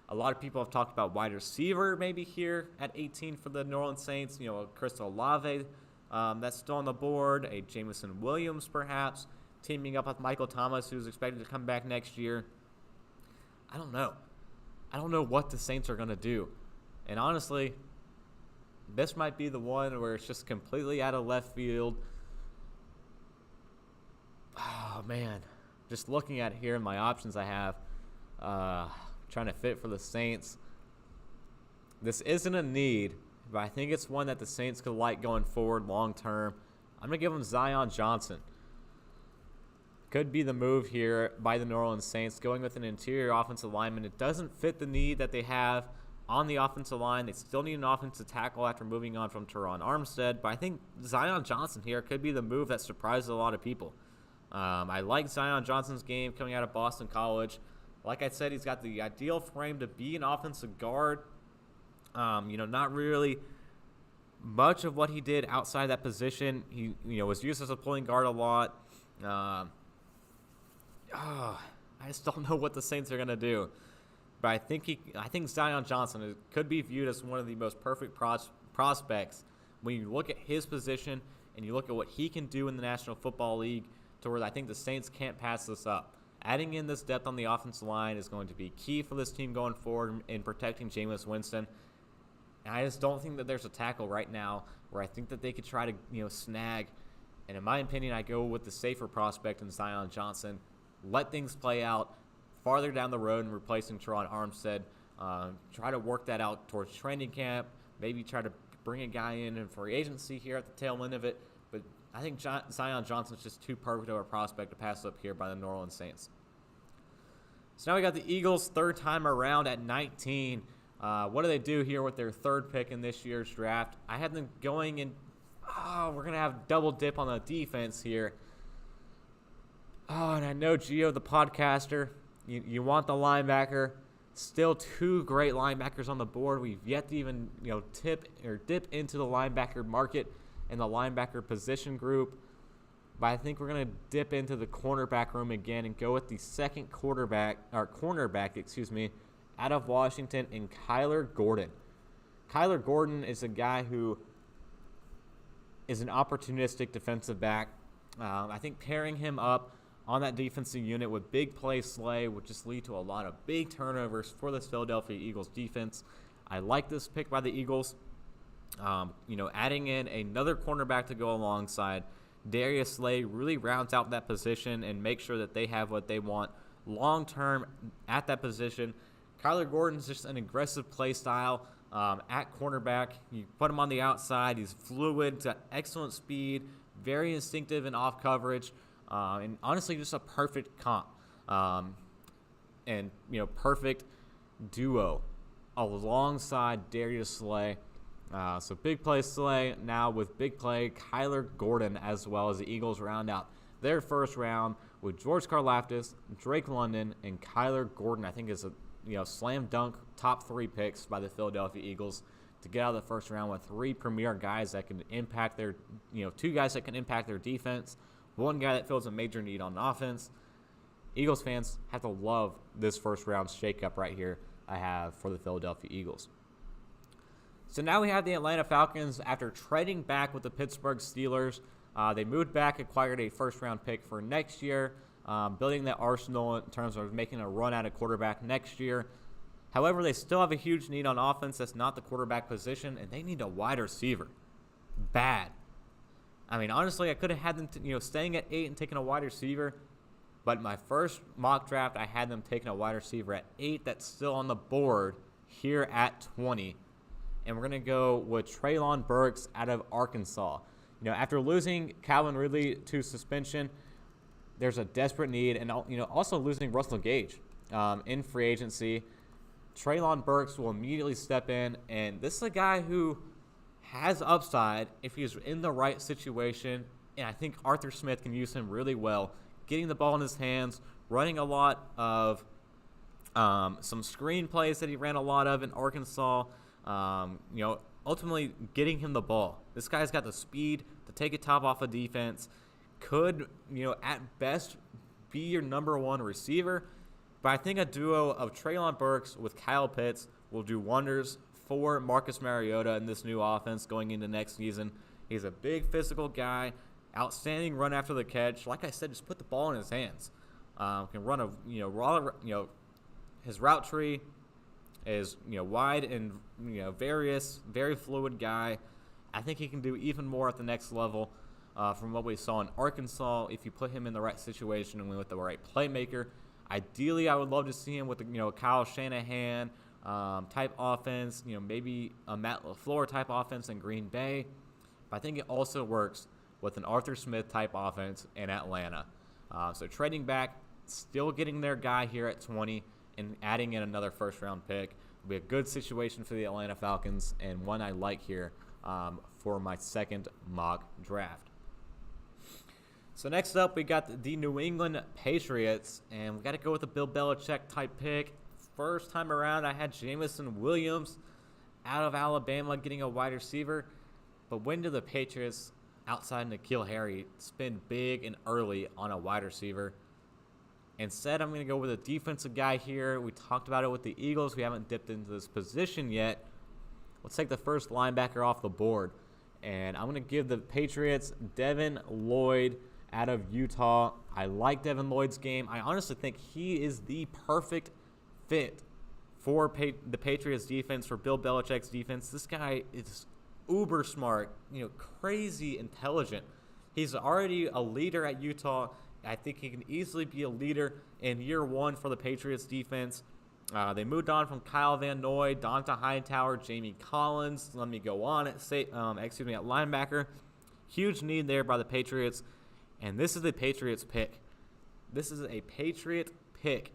A lot of people have talked about wide receiver maybe here at 18 for the New Orleans Saints. Chris Olave, that's still on the board. A Jameson Williams perhaps, teaming up with Michael Thomas, who's expected to come back next year. I don't know. I don't know what the Saints are going to do. And honestly, this might be the one where it's just completely out of left field. Oh, man. Just looking at here, my options I have, trying to fit for the Saints. This isn't a need, but I think it's one that the Saints could like going forward long term. I'm going to give them Zion Johnson. Could be the move here by the New Orleans Saints, going with an interior offensive lineman. It doesn't fit the need that they have on the offensive line. They still need an offensive tackle after moving on from Teron Armstead, but I think Zion Johnson here could be the move that surprises a lot of people. I like Zion Johnson's game coming out of Boston College. Like I said, he's got the ideal frame to be an offensive guard. Not really much of what he did outside that position. He, was used as a pulling guard a lot. I just don't know what the Saints are going to do. But I think Zion Johnson could be viewed as one of the most perfect prospects when you look at his position and you look at what he can do in the National Football League, to where I think the Saints can't pass this up. Adding in this depth on the offensive line is going to be key for this team going forward in protecting Jameis Winston. And I just don't think that there's a tackle right now where I think that they could try to snag. And in my opinion, I go with the safer prospect in Zion Johnson. Let things play out farther down the road and replacing Teron Armstead. Try to work that out towards training camp. Maybe try to bring a guy in free agency here at the tail end of it. But I think Zion Johnson's just too perfect of a prospect to pass up here by the New Orleans Saints. So now we got the Eagles third time around at 19. What do they do here with their third pick in this year's draft? I had them going in. We're going to have double dip on the defense here. And I know Gio, the podcaster, you want the linebacker. Still two great linebackers on the board. We've yet to even dip into the linebacker market in the linebacker position group. But I think we're going to dip into the cornerback room again and go with the second cornerback out of Washington, in Kyler Gordon. Kyler Gordon is a guy who is an opportunistic defensive back. I think pairing him up on that defensive unit with big play Slaw would just lead to a lot of big turnovers for this Philadelphia Eagles defense. I like this pick by the Eagles. Adding in another cornerback to go alongside Darius Slay really rounds out that position and make sure that they have what they want long term at that position. Kyler Gordon's just an aggressive play style at cornerback. You put him on the outside, he's fluid, got excellent speed, very instinctive and off coverage, and honestly just a perfect comp and perfect duo alongside Darius Slay. So big play Slay now with big play Kyler Gordon, as well as the Eagles round out their first round with George Karlaftis, Drake London, and Kyler Gordon. I think is a slam dunk top 3 picks by the Philadelphia Eagles to get out of the first round with 3 premier guys that can impact their 2 guys that can impact their defense, 1 guy that fills a major need on offense. Eagles fans have to love this first round shakeup right here I have for the Philadelphia Eagles. So now we have the Atlanta Falcons. After trading back with the Pittsburgh Steelers, they moved back, acquired a first-round pick for next year, building that arsenal in terms of making a run at a quarterback next year. However, they still have a huge need on offense. That's not the quarterback position, and they need a wide receiver. Bad. I mean, honestly, I could have had them staying at 8 and taking a wide receiver, but my first mock draft, I had them taking a wide receiver at 8. That's still on the board here at 20. And we're going to go with Treylon Burks out of Arkansas. After losing Calvin Ridley to suspension, there's a desperate need, and also losing Russell Gage in free agency. Treylon Burks will immediately step in, and this is a guy who has upside if he's in the right situation, and I think Arthur Smith can use him really well, getting the ball in his hands, running a lot of some screen plays that he ran a lot of in Arkansas. Ultimately getting him the ball. This guy's got the speed to take a top off of defense, could, at best be your number one receiver. But I think a duo of Treylon Burks with Kyle Pitts will do wonders for Marcus Mariota in this new offense going into next season. He's a big physical guy, outstanding run after the catch. Like I said, just put the ball in his hands. Can run his route tree is wide and very fluid guy. I think he can do even more at the next level from what we saw in Arkansas if you put him in the right situation and with the right playmaker. Ideally, I would love to see him with Kyle Shanahan type offense, maybe a Matt LaFleur type offense in Green Bay. But I think it also works with an Arthur Smith type offense in Atlanta. So trading back, still getting their guy here at 20 and adding in another first-round pick will be a good situation for the Atlanta Falcons and one I like here for my second mock draft. So next up, we got the New England Patriots, and we got to go with the Bill Belichick type pick. First time around, I had Jameson Williams out of Alabama getting a wide receiver. But when do the Patriots, outside N'Keal Harry, spend big and early on a wide receiver? Instead, I'm going to go with a defensive guy here. We talked about it with the Eagles. We haven't dipped into this position yet. Let's take the first linebacker off the board. And I'm going to give the Patriots Devin Lloyd out of Utah. I like Devin Lloyd's game. I honestly think he is the perfect fit for the Patriots defense, for Bill Belichick's defense. This guy is uber smart, crazy intelligent. He's already a leader at Utah. I think he can easily be a leader in year one for the Patriots defense. They moved on from Kyle Van Noy, Donta Hightower, Jamie Collins. Let me go on at linebacker. Huge need there by the Patriots. And this is the Patriots pick. This is a Patriot pick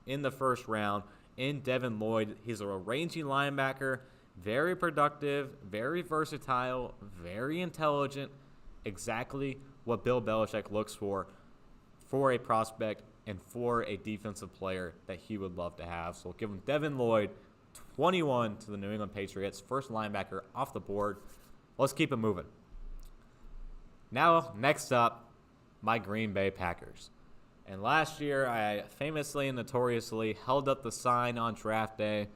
in the first round in Devin Lloyd. He's a rangy linebacker, very productive, very versatile, very intelligent. Exactly what Bill Belichick looks for a prospect and for a defensive player that he would love to have. So we'll give him Devin Lloyd, 21 to the New England Patriots, first linebacker off the board. Let's keep it moving. Now, next up, my Green Bay Packers. And last year, I famously and notoriously held up the sign on draft day,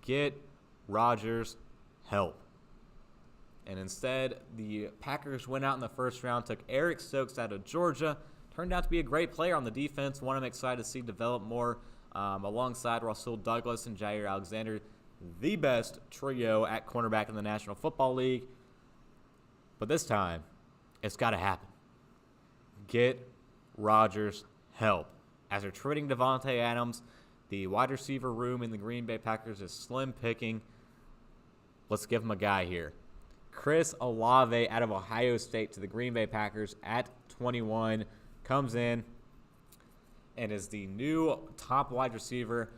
get Rodgers help. And instead, the Packers went out in the first round, took Eric Stokes out of Georgia. Turned out to be a great player on the defense, one I'm excited to see develop more alongside Rasul Douglas and Jair Alexander, the best trio at cornerback in the National Football League. But this time, it's got to happen. Get Rodgers help. As they're trading Devontae Adams, the wide receiver room in the Green Bay Packers is slim picking. Let's give him a guy here. Chris Olave out of Ohio State to the Green Bay Packers at 21. Comes in and is the new top wide receiver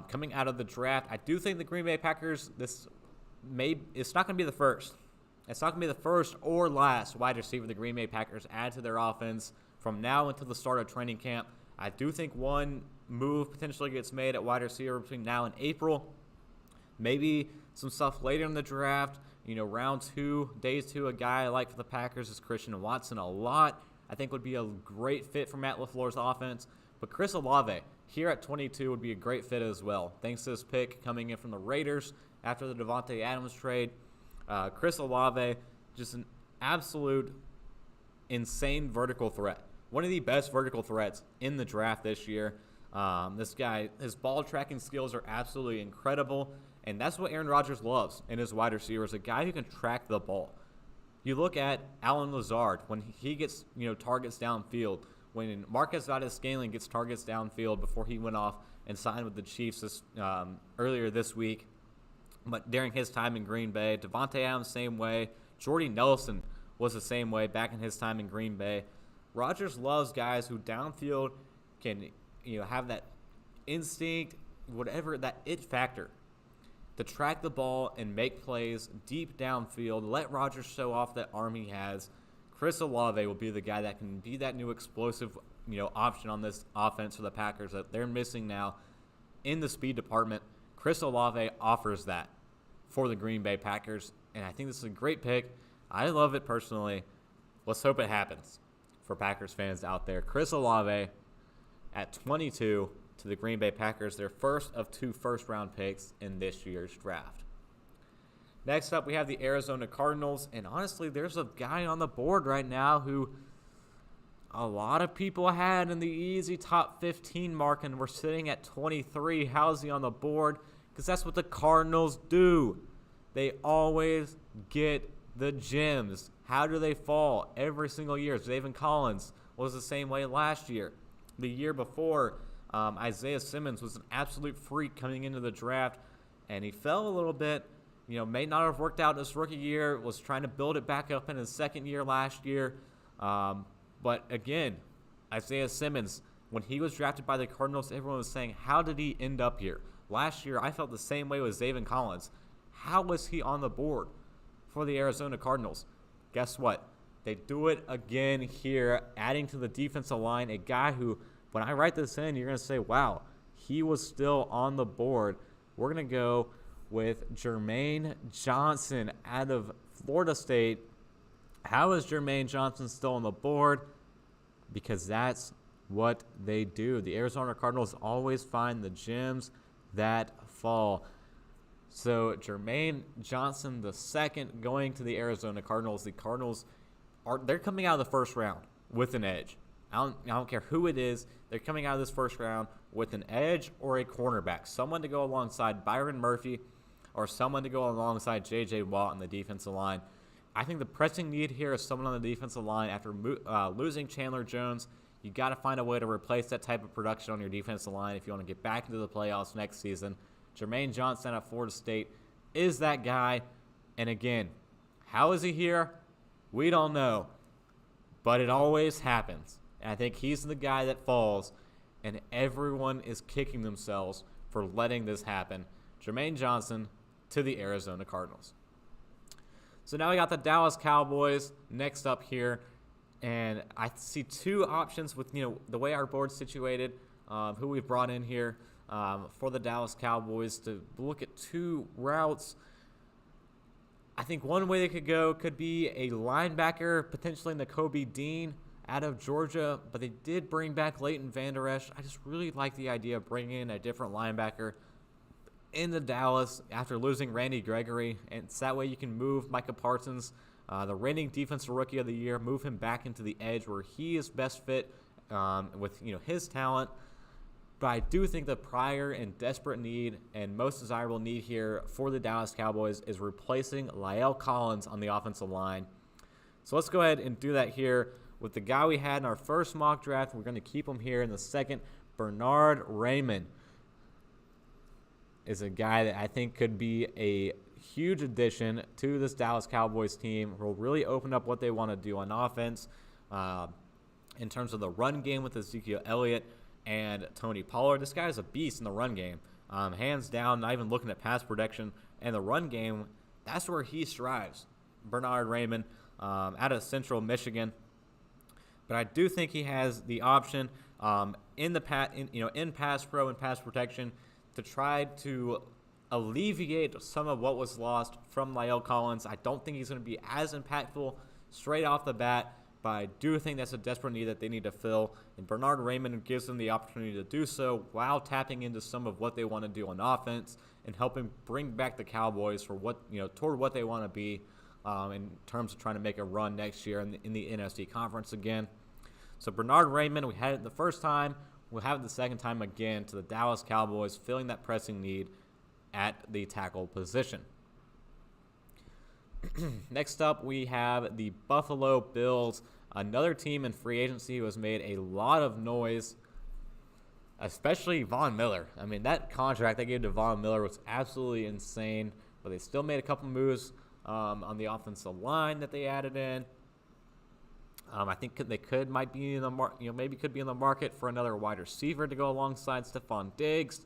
coming out of the draft. I do think the Green Bay Packers, it's not going to be the first. It's not going to be the first or last wide receiver the Green Bay Packers add to their offense from now until the start of training camp. I do think one move potentially gets made at wide receiver between now and April. Maybe some stuff later in the draft. Round 2, days 2, a guy I like for the Packers is Christian Watson a lot. I think would be a great fit for Matt LaFleur's offense. But Chris Olave here at 22 would be a great fit as well. Thanks to this pick coming in from the Raiders after the Devontae Adams trade. Chris Olave, just an absolute insane vertical threat. One of the best vertical threats in the draft this year. This guy, his ball tracking skills are absolutely incredible. And that's what Aaron Rodgers loves in his wide receivers, a guy who can track the ball. You look at Allen Lazard when he gets targets downfield. When Marquez Valdes-Scantling gets targets downfield before he went off and signed with the Chiefs earlier this week. But during his time in Green Bay, Devontae Adams same way. Jordy Nelson was the same way back in his time in Green Bay. Rodgers loves guys who downfield can have that instinct, whatever, that it factor to track the ball and make plays deep downfield. Let Rodgers show off that arm he has. Chris Olave will be the guy that can be that new explosive, option on this offense for the Packers that they're missing now in the speed department. Chris Olave offers that for the Green Bay Packers, and I think this is a great pick. I love it personally. Let's hope it happens. for Packers fans out there. Chris Olave at 22 to the Green Bay Packers, their first of 2 first-round picks in this year's draft. Next up, we have the Arizona Cardinals, and honestly, there's a guy on the board right now who a lot of people had in the easy top 15 mark, and we're sitting at 23. How is he on the board? Because that's what the Cardinals do. They always get the gems. How do they fall? Every single year. Zaven Collins was the same way last year. The year before, Isaiah Simmons was an absolute freak coming into the draft, and he fell a little bit. May not have worked out in his rookie year, was trying to build it back up in his second year last year. But again, Isaiah Simmons, when he was drafted by the Cardinals, everyone was saying, how did he end up here? Last year, I felt the same way with Zaven Collins. How was he on the board for the Arizona Cardinals? Guess what? They do it again here, adding to the defensive line a guy who, when I write this in, you're going to say, wow, he was still on the board. We're going to go with Jermaine Johnson out of Florida State. How is Jermaine Johnson still on the board? Because that's what they do. The Arizona Cardinals always find the gems that fall. So Jermaine Johnson the second going to the Arizona Cardinals. The Cardinals they're coming out of the first round with an edge. I don't care who it is. They're coming out of this first round with an edge or a cornerback, someone to go alongside Byron Murphy or someone to go alongside J.J. Watt on the defensive line. I think the pressing need here is someone on the defensive line. After losing Chandler Jones, you got to find a way to replace that type of production on your defensive line if you want to get back into the playoffs next season. Jermaine Johnson at Florida State is that guy. And again, how is he here? We don't know. But it always happens. And I think he's the guy that falls, and everyone is kicking themselves for letting this happen. Jermaine Johnson to the Arizona Cardinals. So now we got the Dallas Cowboys next up here, and I see 2 options with the way our board's situated, who we've brought in here for the Dallas Cowboys to look at 2 routes. I think one way they could go could be a linebacker, potentially Nakobe Dean out of Georgia, but they did bring back Leighton Vander Esch. I just really like the idea of bringing in a different linebacker into Dallas after losing Randy Gregory, and so that way you can move Micah Parsons, the reigning defensive rookie of the year, move him back into the edge where he is best fit with his talent. But I do think the prior and desperate need and most desirable need here for the Dallas Cowboys is replacing La'el Collins on the offensive line. So let's go ahead and do that here with the guy we had in our first mock draft. We're going to keep him here in the second. Bernhard Raimann is a guy that I think could be a huge addition to this Dallas Cowboys team. Will really open up what they want to do on offense in terms of the run game with Ezekiel Elliott and Tony Pollard. This guy is a beast in the run game. Hands down, not even looking at pass protection. And the run game, that's where he strives. Bernhard Raimann out of Central Michigan. But I do think he has the option in pass pro and pass protection to try to alleviate some of what was lost from La'el Collins. I don't think he's going to be as impactful straight off the bat, but I do think that's a desperate need that they need to fill, and Bernhard Raimann gives them the opportunity to do so while tapping into some of what they want to do on offense and helping bring back the Cowboys for toward what they want to be in terms of trying to make a run next year in the NFC Conference again. So Bernhard Raimann, we had it the first time, we'll have it the second time again to the Dallas Cowboys, filling that pressing need at the tackle position. Next up, we have the Buffalo Bills, another team in free agency who has made a lot of noise, especially Von Miller. I mean, that contract they gave to Von Miller was absolutely insane, but they still made a couple moves on the offensive line that they added in. I think they might be in the maybe could be in the market for another wide receiver to go alongside Stephon Diggs.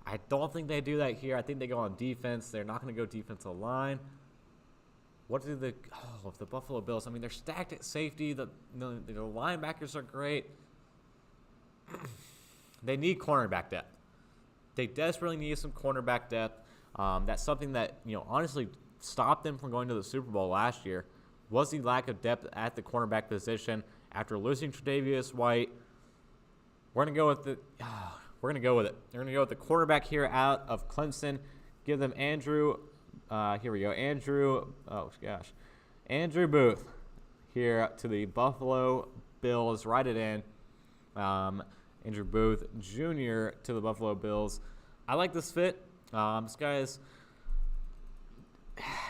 I don't think they do that here. I think they go on defense. They're not going to go defensive line. What do the Buffalo Bills? I mean, they're stacked at safety. The linebackers are great. They need cornerback depth. They desperately need some cornerback depth. That's something that honestly stopped them from going to the Super Bowl last year. Was the lack of depth at the cornerback position, After losing Tre'Davious White, we're gonna go with it. We're gonna go with the quarterback here out of Clemson. Give them Andrew. Here we go. Andrew Booth here to the Buffalo Bills. Write it in. Andrew Booth Jr. to the Buffalo Bills. I like this fit. This guy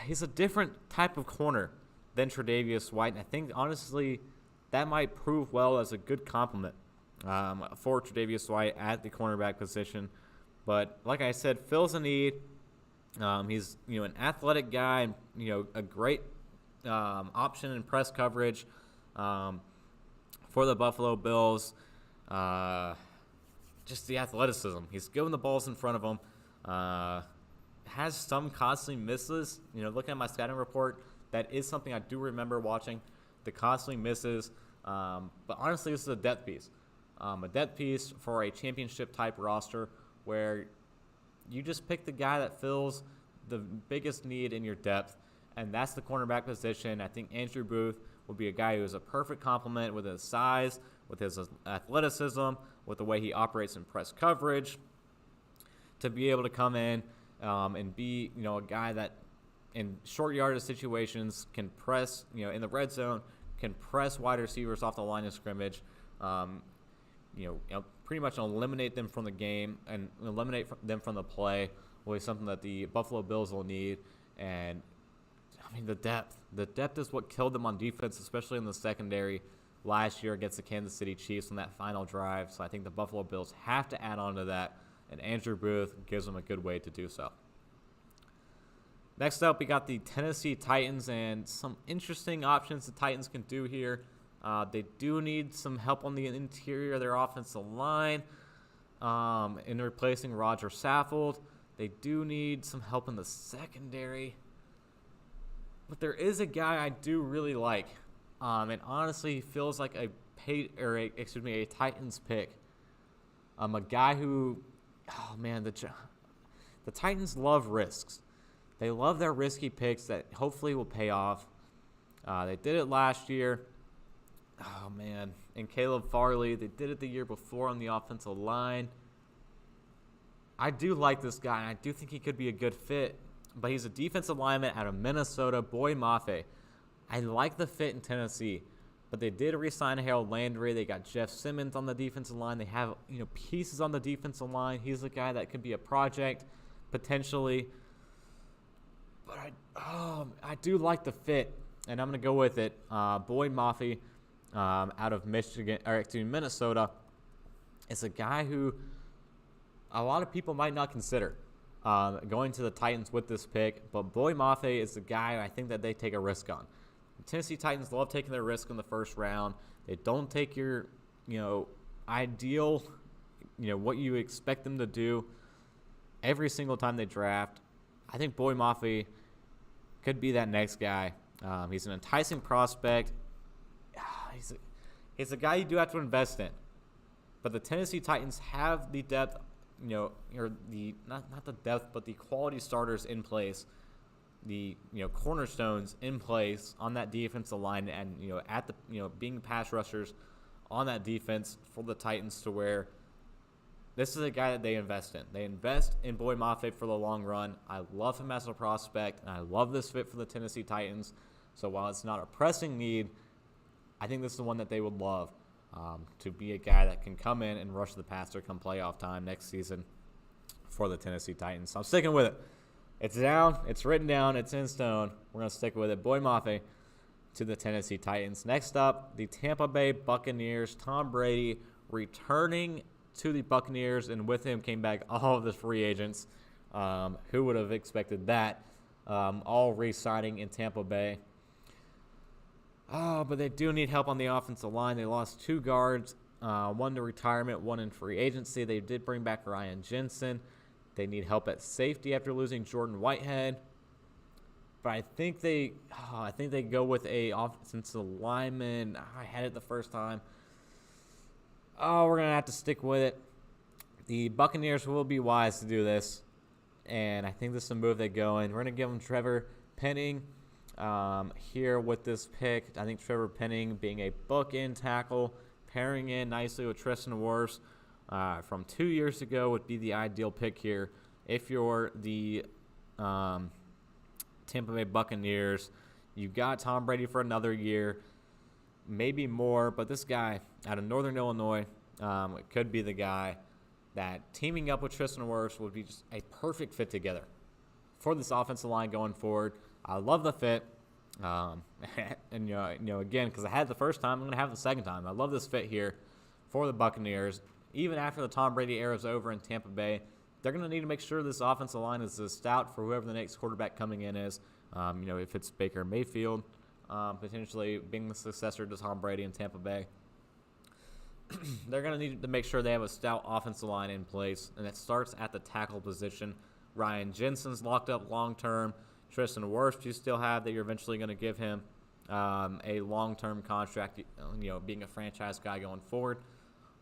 he's a different type of corner than Tre'Davious White. And I think, honestly, that might prove well as a good compliment for Tre'Davious White at the cornerback position. But like I said, fills a need. He's an athletic guy, and a great option in press coverage for the Buffalo Bills. Just the athleticism. He's given the balls in front of him. Has some constantly misses. Looking at my scouting report, that is something I do remember watching. The constantly misses. But honestly, this is a depth piece. A depth piece for a championship-type roster where you just pick the guy that fills the biggest need in your depth, and that's the cornerback position. I think Andrew Booth will be a guy who is a perfect complement with his size, with his athleticism, with the way he operates in press coverage, to be able to come in and be, a guy that in short yardage situations can press, in the red zone, can press wide receivers off the line of scrimmage, pretty much eliminate them from the game and eliminate them from the play will be something that the Buffalo Bills will need. And, the depth is what killed them on defense, especially in the secondary last year against the Kansas City Chiefs on that final drive. So I think the Buffalo Bills have to add on to that, and Andrew Booth gives them a good way to do so. Next up, we got the Tennessee Titans and some interesting options the Titans can do here. They do need some help on the interior of their offensive line in replacing Roger Saffold. They do need some help in the secondary. But there is a guy I do really like, and honestly feels like a Titans pick. A guy who, the Titans love risks. They love their risky picks that hopefully will pay off. They did it last year. And Caleb Farley. They did it the year before on the offensive line. I do like this guy, and I do think he could be a good fit. But he's a defensive lineman out of Minnesota, Boy Mafe. I like the fit in Tennessee, but they did re-sign Harold Landry. They got Jeff Simmons on the defensive line. They have pieces on the defensive line. He's a guy that could be a project potentially. But I do like the fit, and I'm going to go with it. Boyd Mafe out of Minnesota is a guy who a lot of people might not consider going to the Titans with this pick. But Boyd Mafe is the guy I think that they take a risk on. The Tennessee Titans love taking their risk in the first round. They don't take your ideal, what you expect them to do every single time they draft. I think Boyd Mafe could be that next guy. He's an enticing prospect. He's a guy you do have to invest in. But the Tennessee Titans have the depth, or the not the depth, but the quality starters in place, the cornerstones in place on that defensive line, and at the being pass rushers on that defense for the Titans, to where this is a guy that they invest in. They invest in Boyd Mafe for the long run. I love him as a prospect, and I love this fit for the Tennessee Titans. So while it's not a pressing need, I think this is the one that they would love, to be a guy that can come in and rush the passer come playoff time next season for the Tennessee Titans. So I'm sticking with it. It's down. It's written down. It's in stone. We're going to stick with it. Boyd Mafe to the Tennessee Titans. Next up, the Tampa Bay Buccaneers. Tom Brady returning to the Buccaneers, and with him came back all of the free agents. Who would have expected that? All re-signing in Tampa Bay. But they do need help on the offensive line. They lost 2 guards, one to retirement, one in free agency. They did bring back Ryan Jensen. They need help at safety after losing Jordan Whitehead. But I think they go with a offensive lineman. I had it the first time. We're going to have to stick with it. The Buccaneers will be wise to do this, and I think this is a move they go in. We're going to give them Trevor Penning here with this pick. I think Trevor Penning being a bookend tackle, pairing in nicely with Tristan Wirfs from 2 years ago would be the ideal pick here. If you're the Tampa Bay Buccaneers, you've got Tom Brady for another year, maybe more, but this guy out of Northern Illinois could be the guy that teaming up with Tristan Wirfs would be just a perfect fit together for this offensive line going forward. I love the fit. And, again, because I had it the first time, I'm going to have it the second time. I love this fit here for the Buccaneers. Even after the Tom Brady era is over in Tampa Bay, they're going to need to make sure this offensive line is as stout for whoever the next quarterback coming in is. If it's Baker Mayfield, potentially being the successor to Tom Brady in Tampa Bay, they're going to need to make sure they have a stout offensive line in place, and it starts at the tackle position. Ryan Jensen's locked up long-term. Tristan Wirfs you still have that you're eventually going to give him a long-term contract, being a franchise guy going forward.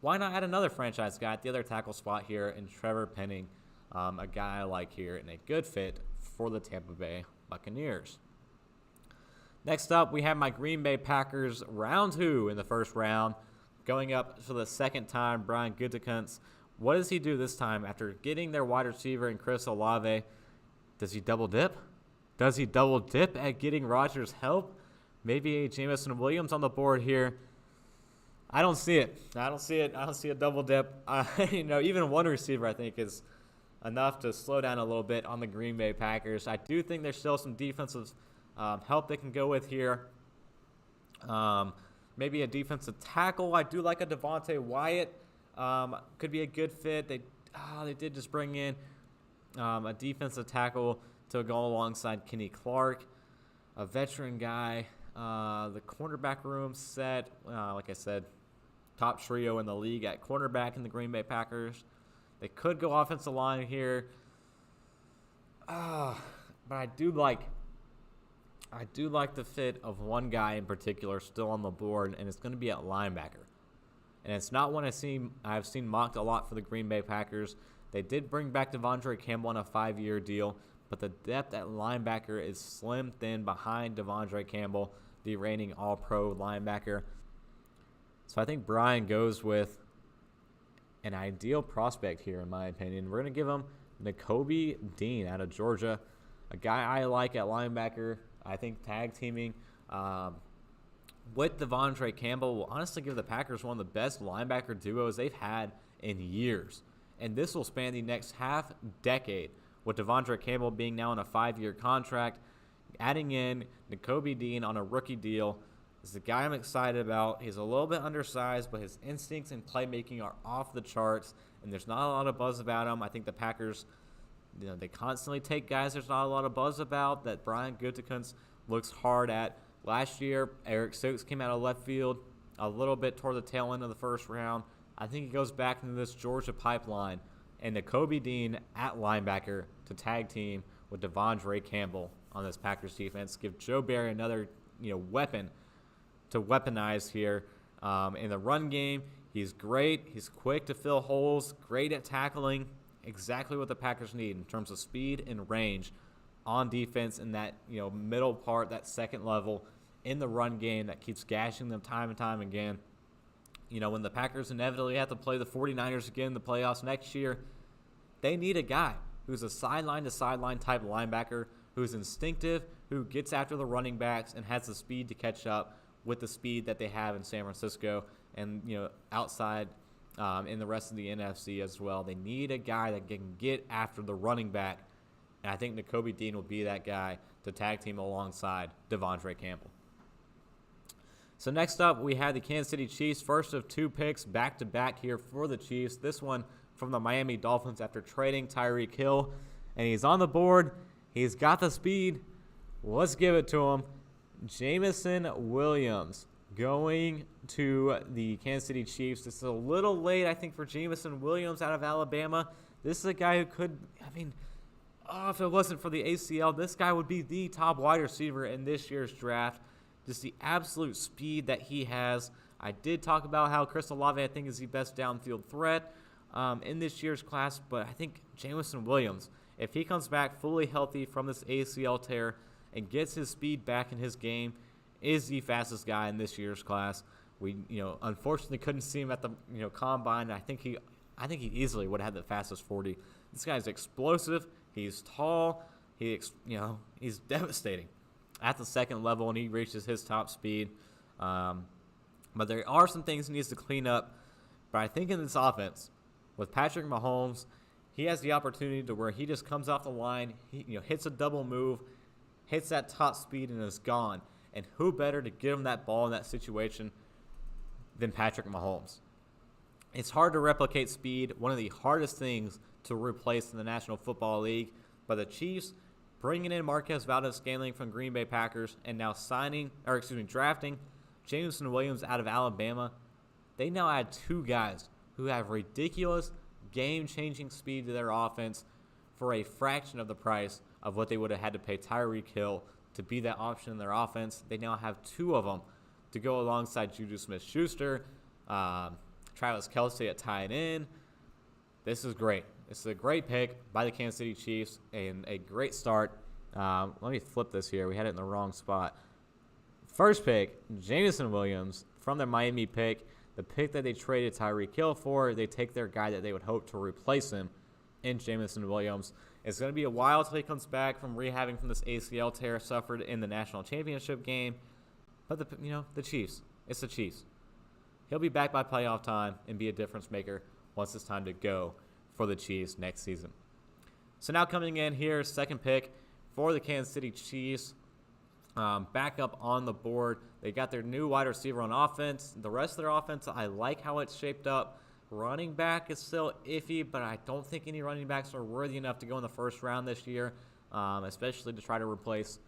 Why not add another franchise guy at the other tackle spot here in Trevor Penning, a guy I like here and a good fit for the Tampa Bay Buccaneers. Next up, we have my Green Bay Packers, round 2 in the first round, going up for the second time, Brian Gutekunst. What does he do this time after getting their wide receiver in Chris Olave? Does he double dip? Does he double dip at getting Rodgers' help? Maybe a Jameson Williams on the board here. I don't see it. I don't see a double dip. Even one receiver I think is enough to slow down a little bit on the Green Bay Packers. I do think there's still some defensive help they can go with here. Maybe a defensive tackle. I do like a Devontae Wyatt. Could be a good fit. They did just bring in a defensive tackle to go alongside Kenny Clark, a veteran guy. The cornerback room set, like I said, top trio in the league at cornerback in the Green Bay Packers. They could go offensive line here. But I do like the fit of one guy in particular still on the board, and it's going to be at linebacker. And it's not one I've seen mocked a lot for the Green Bay Packers. They did bring back Devondre Campbell on a 5-year deal, but the depth at linebacker is slim thin behind Devondre Campbell, the reigning All-Pro linebacker. So I think Brian goes with an ideal prospect here, in my opinion. We're going to give him Nakobe Dean out of Georgia, a guy I like at linebacker. I think tag teaming with Devondre Campbell will honestly give the Packers one of the best linebacker duos they've had in years. And this will span the next half decade, with Devondre Campbell being now on a 5-year contract. Adding in Nakobe Dean on a rookie deal is the guy I'm excited about. He's a little bit undersized, but his instincts and playmaking are off the charts, and there's not a lot of buzz about him. I think the Packers, they constantly take guys there's not a lot of buzz about that Brian Gutekunst looks hard at. Last year, Eric Stokes came out of left field a little bit toward the tail end of the first round. I think he goes back into this Georgia pipeline, and Nakobe Dean at linebacker to tag team with Devondre Campbell on this Packers defense. Give Joe Barry another weapon to weaponize here in the run game. He's great. He's quick to fill holes, great at tackling. Exactly what the Packers need in terms of speed and range on defense in that middle part, that second level in the run game that keeps gashing them time and time again. When the Packers inevitably have to play the 49ers again in the playoffs next year, they need a guy who's a sideline-to-sideline type linebacker, who's instinctive, who gets after the running backs and has the speed to catch up with the speed that they have in San Francisco and outside in the rest of the NFC as well. They need a guy that can get after the running back, and I think Nakobe Dean will be that guy to tag team alongside Devondre Campbell. So next up, we have the Kansas City Chiefs, first of 2 picks back-to-back here for the Chiefs. This one from the Miami Dolphins after trading Tyreek Hill, and he's on the board. He's got the speed. Let's give it to him. Jameson Williams going to the Kansas City Chiefs. This is a little late, I think, for Jameson Williams out of Alabama. This is a guy who could, if it wasn't for the ACL, this guy would be the top wide receiver in this year's draft. Just the absolute speed that he has. I did talk about how Chris Olave, I think, is the best downfield threat in this year's class, but I think Jameson Williams, if he comes back fully healthy from this ACL tear and gets his speed back in his game, is the fastest guy in this year's class. We, unfortunately couldn't see him at the, combine. I think he easily would have had the fastest 40. This guy's explosive. He's tall. He's devastating at the second level, and he reaches his top speed. But there are some things he needs to clean up. But I think in this offense, with Patrick Mahomes, he has the opportunity to where he just comes off the line, he hits a double move, hits that top speed, and is gone. And who better to give him that ball in that situation than Patrick Mahomes? It's hard to replicate speed, one of the hardest things to replace in the National Football League. But the Chiefs bringing in Marquez Valdez-Scantling from Green Bay Packers and now drafting Jameson Williams out of Alabama, they now add two guys who have ridiculous game-changing speed to their offense for a fraction of the price of what they would have had to pay Tyreek Hill to be that option in their offense. They now have two of them to go alongside Juju Smith-Schuster, Travis Kelce at tight end. This is great. This is a great pick by the Kansas City Chiefs and a great start. Let me flip this here. We had it in the wrong spot. First pick, Jameson Williams from their Miami pick. The pick that they traded Tyreek Hill for, they take their guy that they would hope to replace him in Jameson Williams. It's going to be a while till he comes back from rehabbing from this ACL tear suffered in the national championship game. But the Chiefs, it's the Chiefs. He'll be back by playoff time and be a difference maker once it's time to go for the Chiefs next season. So now coming in here, second pick for the Kansas City Chiefs. Back up on the board. They got their new wide receiver on offense. The rest of their offense, I like how it's shaped up. Running back is still iffy, but I don't think any running backs are worthy enough to go in the first round this year, especially to try to replace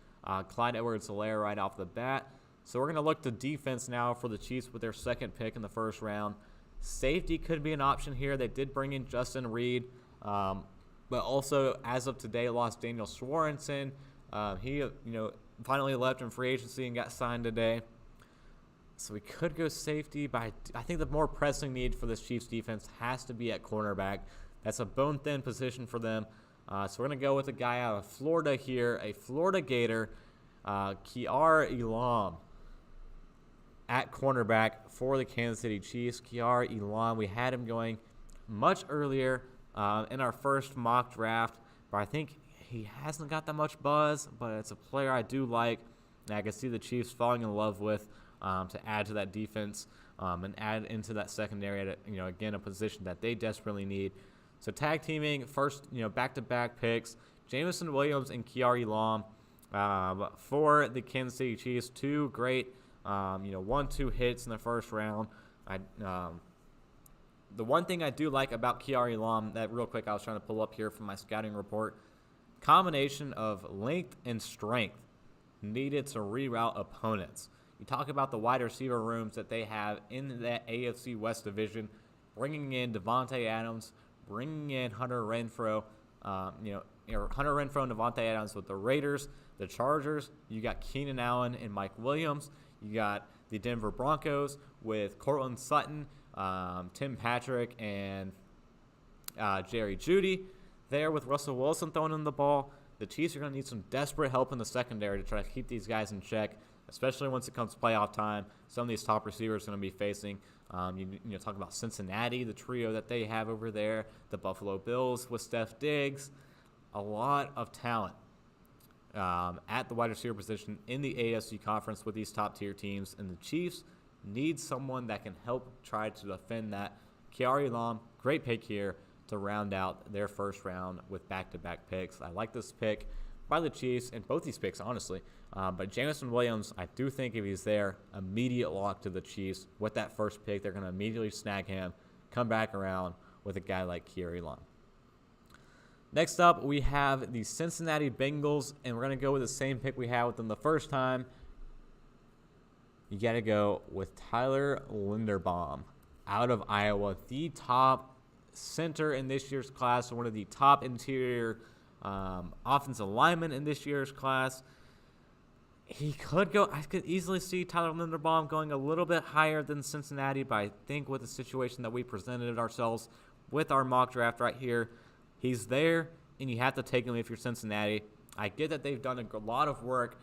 Clyde Edwards-Helaire right off the bat. So we're going to look to defense now for the Chiefs with their second pick in the first round. Safety could be an option here. They did bring in Justin Reed, but also as of today lost Daniel Sorensen. He finally left in free agency and got signed today. So we could go safety, but I think the more pressing need for this Chiefs defense has to be at cornerback. That's a bone-thin position for them. So we're going to go with a guy out of Florida here, a Florida Gator, Kiar Elam at cornerback for the Kansas City Chiefs. Kiar Elam, we had him going much earlier in our first mock draft, but I think he hasn't got that much buzz, but it's a player I do like, and I can see the Chiefs falling in love with to add to that defense and add into that secondary at, again, a position that they desperately need. So tag teaming, first, back-to-back picks, Jameson Williams and Kiar Elam for the Kansas City Chiefs. Two great, 1-2 hits in the first round. The one thing I do like about Kiar Elam, that real quick I was trying to pull up here from my scouting report, combination of length and strength needed to reroute opponents. You talk about the wide receiver rooms that they have in that AFC West division, bringing in Devontae Adams, bringing in Hunter Renfrow, Hunter Renfrow and Devontae Adams with the Raiders, the Chargers. You got Keenan Allen and Mike Williams. You got the Denver Broncos with Cortland Sutton, Tim Patrick, and Jerry Jeudy. There with Russell Wilson throwing in the ball. The Chiefs are going to need some desperate help in the secondary to try to keep these guys in check, especially once it comes playoff time. Some of these top receivers are going to be facing, talk about Cincinnati, the trio that they have over there, the Buffalo Bills with Steph Diggs. A lot of talent at the wide receiver position in the AFC conference with these top-tier teams, and the Chiefs need someone that can help try to defend that. Kiar Elam, great pick here to round out their first round with back-to-back picks. I like this pick by the Chiefs, and both these picks, honestly. But Jameson Williams, I do think if he's there, immediate lock to the Chiefs. With that first pick, they're going to immediately snag him, come back around with a guy like Kiar Elam. Next up, we have the Cincinnati Bengals, and we're going to go with the same pick we had with them the first time. You got to go with Tyler Linderbaum out of Iowa, the top center in this year's class, one of the top interior offensive linemen in this year's class. I could easily see Tyler Linderbaum going a little bit higher than Cincinnati, but I think with the situation that we presented ourselves with our mock draft right here, he's there. and you have to take them if you're Cincinnati. I get that they've done a lot of work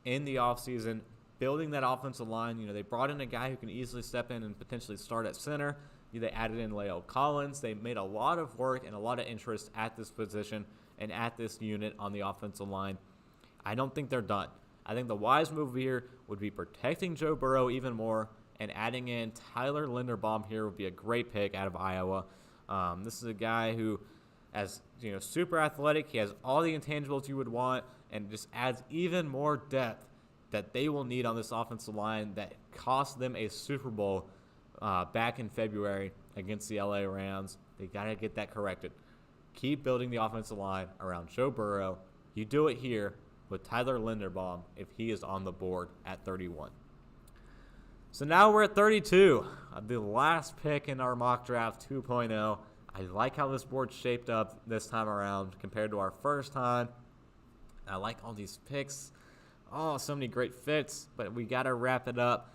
in the offseason building that offensive line. They brought in a guy who can easily step in and potentially start at center. They added in La'el Collins. They made a lot of work and a lot of interest at this position and at this unit on the offensive line. I don't think they're done. I think the wise move here would be protecting Joe Burrow even more, and adding in Tyler Linderbaum here would be a great pick out of Iowa. This is a guy who, as super athletic, he has all the intangibles you would want, and just adds even more depth that they will need on this offensive line that cost them a Super Bowl back in February against the LA Rams. They got to get that corrected. Keep building the offensive line around Joe Burrow. You do it here with Tyler Linderbaum if he is on the board at 31. So now we're at 32, the last pick in our mock draft 2.0. I like how this board's shaped up this time around compared to our first time. I like all these picks. Oh, so many great fits, but we got to wrap it up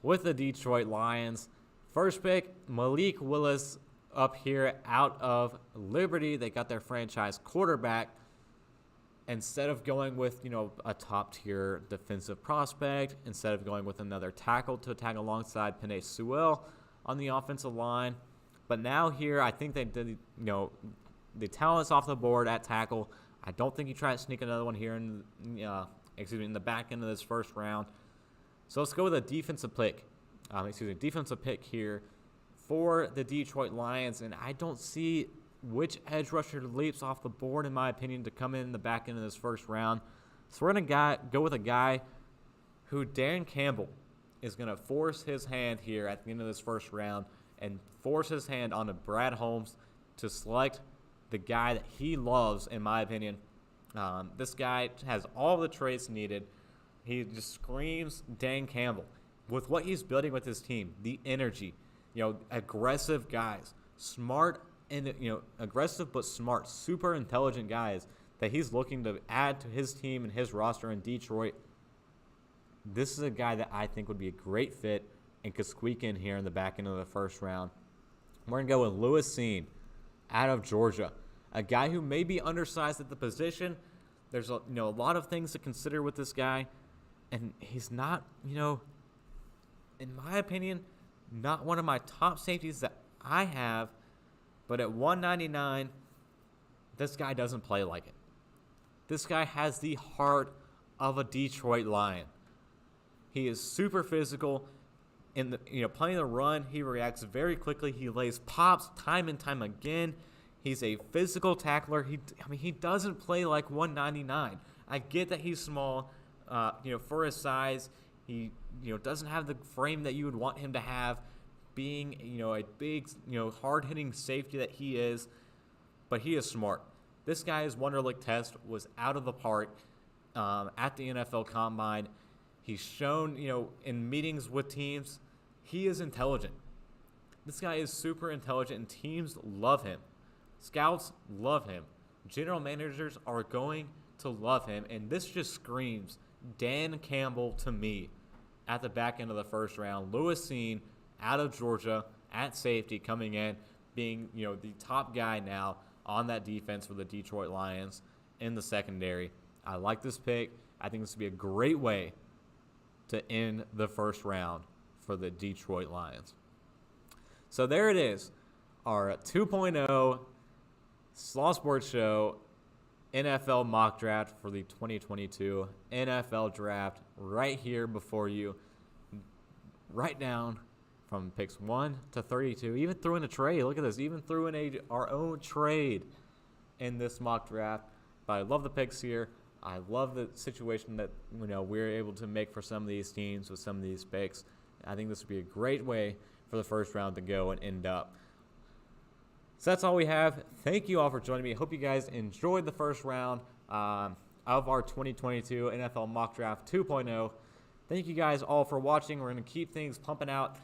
with the Detroit Lions. First pick, Malik Willis up here out of Liberty. They got their franchise quarterback. Instead of going with, a top-tier defensive prospect, instead of going with another tackle to tag alongside Penei Sewell on the offensive line. But now here, I think they did, the talent's off the board at tackle. I don't think you try to sneak another one here in the back end of this first round. So let's go with a defensive pick. Defensive pick here for the Detroit Lions, and I don't see which edge rusher leaps off the board, in my opinion, to come in the back end of this first round. So we're going to go with a guy who Dan Campbell is going to force his hand here at the end of this first round and force his hand onto Brad Holmes to select the guy that he loves, in my opinion. This guy has all the traits needed. He just screams Dan Campbell. With what he's building with his team, the energy, aggressive guys, smart and aggressive but smart, super intelligent guys that he's looking to add to his team and his roster in Detroit. This is a guy that I think would be a great fit and could squeak in here in the back end of the first round. We're going to go with Lewis Cine out of Georgia, a guy who may be undersized at the position. There's a lot of things to consider with this guy, and he's not, in my opinion, not one of my top safeties that I have. But at 199, this guy doesn't play like it. This guy has the heart of a Detroit Lion. He is super physical. In the playing the run, he reacts very quickly. He lays pops time and time again. He's a physical tackler. He doesn't play like 199. I get that he's small, for his size. He doesn't have the frame that you would want him to have, being a big hard-hitting safety that he is, but he is smart. This guy's Wonderlic test was out of the park at the NFL Combine. He's shown in meetings with teams he is intelligent. This guy is super intelligent, and teams love him. Scouts love him. General managers are going to love him, and this just screams Dan Campbell to me at the back end of the first round. Lewis Cine out of Georgia at safety, coming in, being the top guy now on that defense for the Detroit Lions in the secondary. I like this pick. I think this would be a great way to end the first round for the Detroit Lions. So there it is, our 2.0 Slaw Sports Show NFL mock draft for the 2022 NFL draft right here before you. Right down from picks 1 to 32. Even threw in a trade. Look at this. Even threw in our own trade in this mock draft. But I love the picks here. I love the situation that we're able to make for some of these teams with some of these picks. I think this would be a great way for the first round to go and end up. So that's all we have. Thank you all for joining me. I hope you guys enjoyed the first round of our 2022 NFL Mock Draft 2.0. Thank you guys all for watching. We're going to keep things pumping out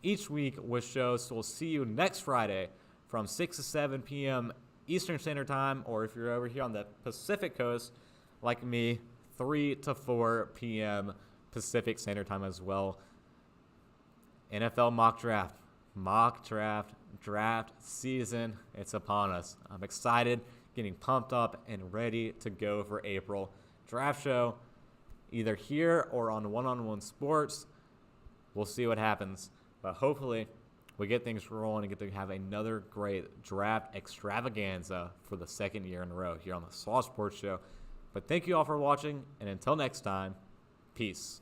each week with shows. So we'll see you next Friday from 6 to 7 p.m. Eastern Standard Time, or if you're over here on the Pacific Coast, like me, 3 to 4 p.m. Pacific Standard Time as well. NFL Mock Draft draft season. It's upon us. I'm excited. getting pumped up and ready to go for April. Draft show, either here or on One-on-One Sports. We'll see what happens. But hopefully we get things rolling and get to have another great draft extravaganza for the second year in a row here on the Slaw Sports Show. But thank you all for watching, and until next time, peace.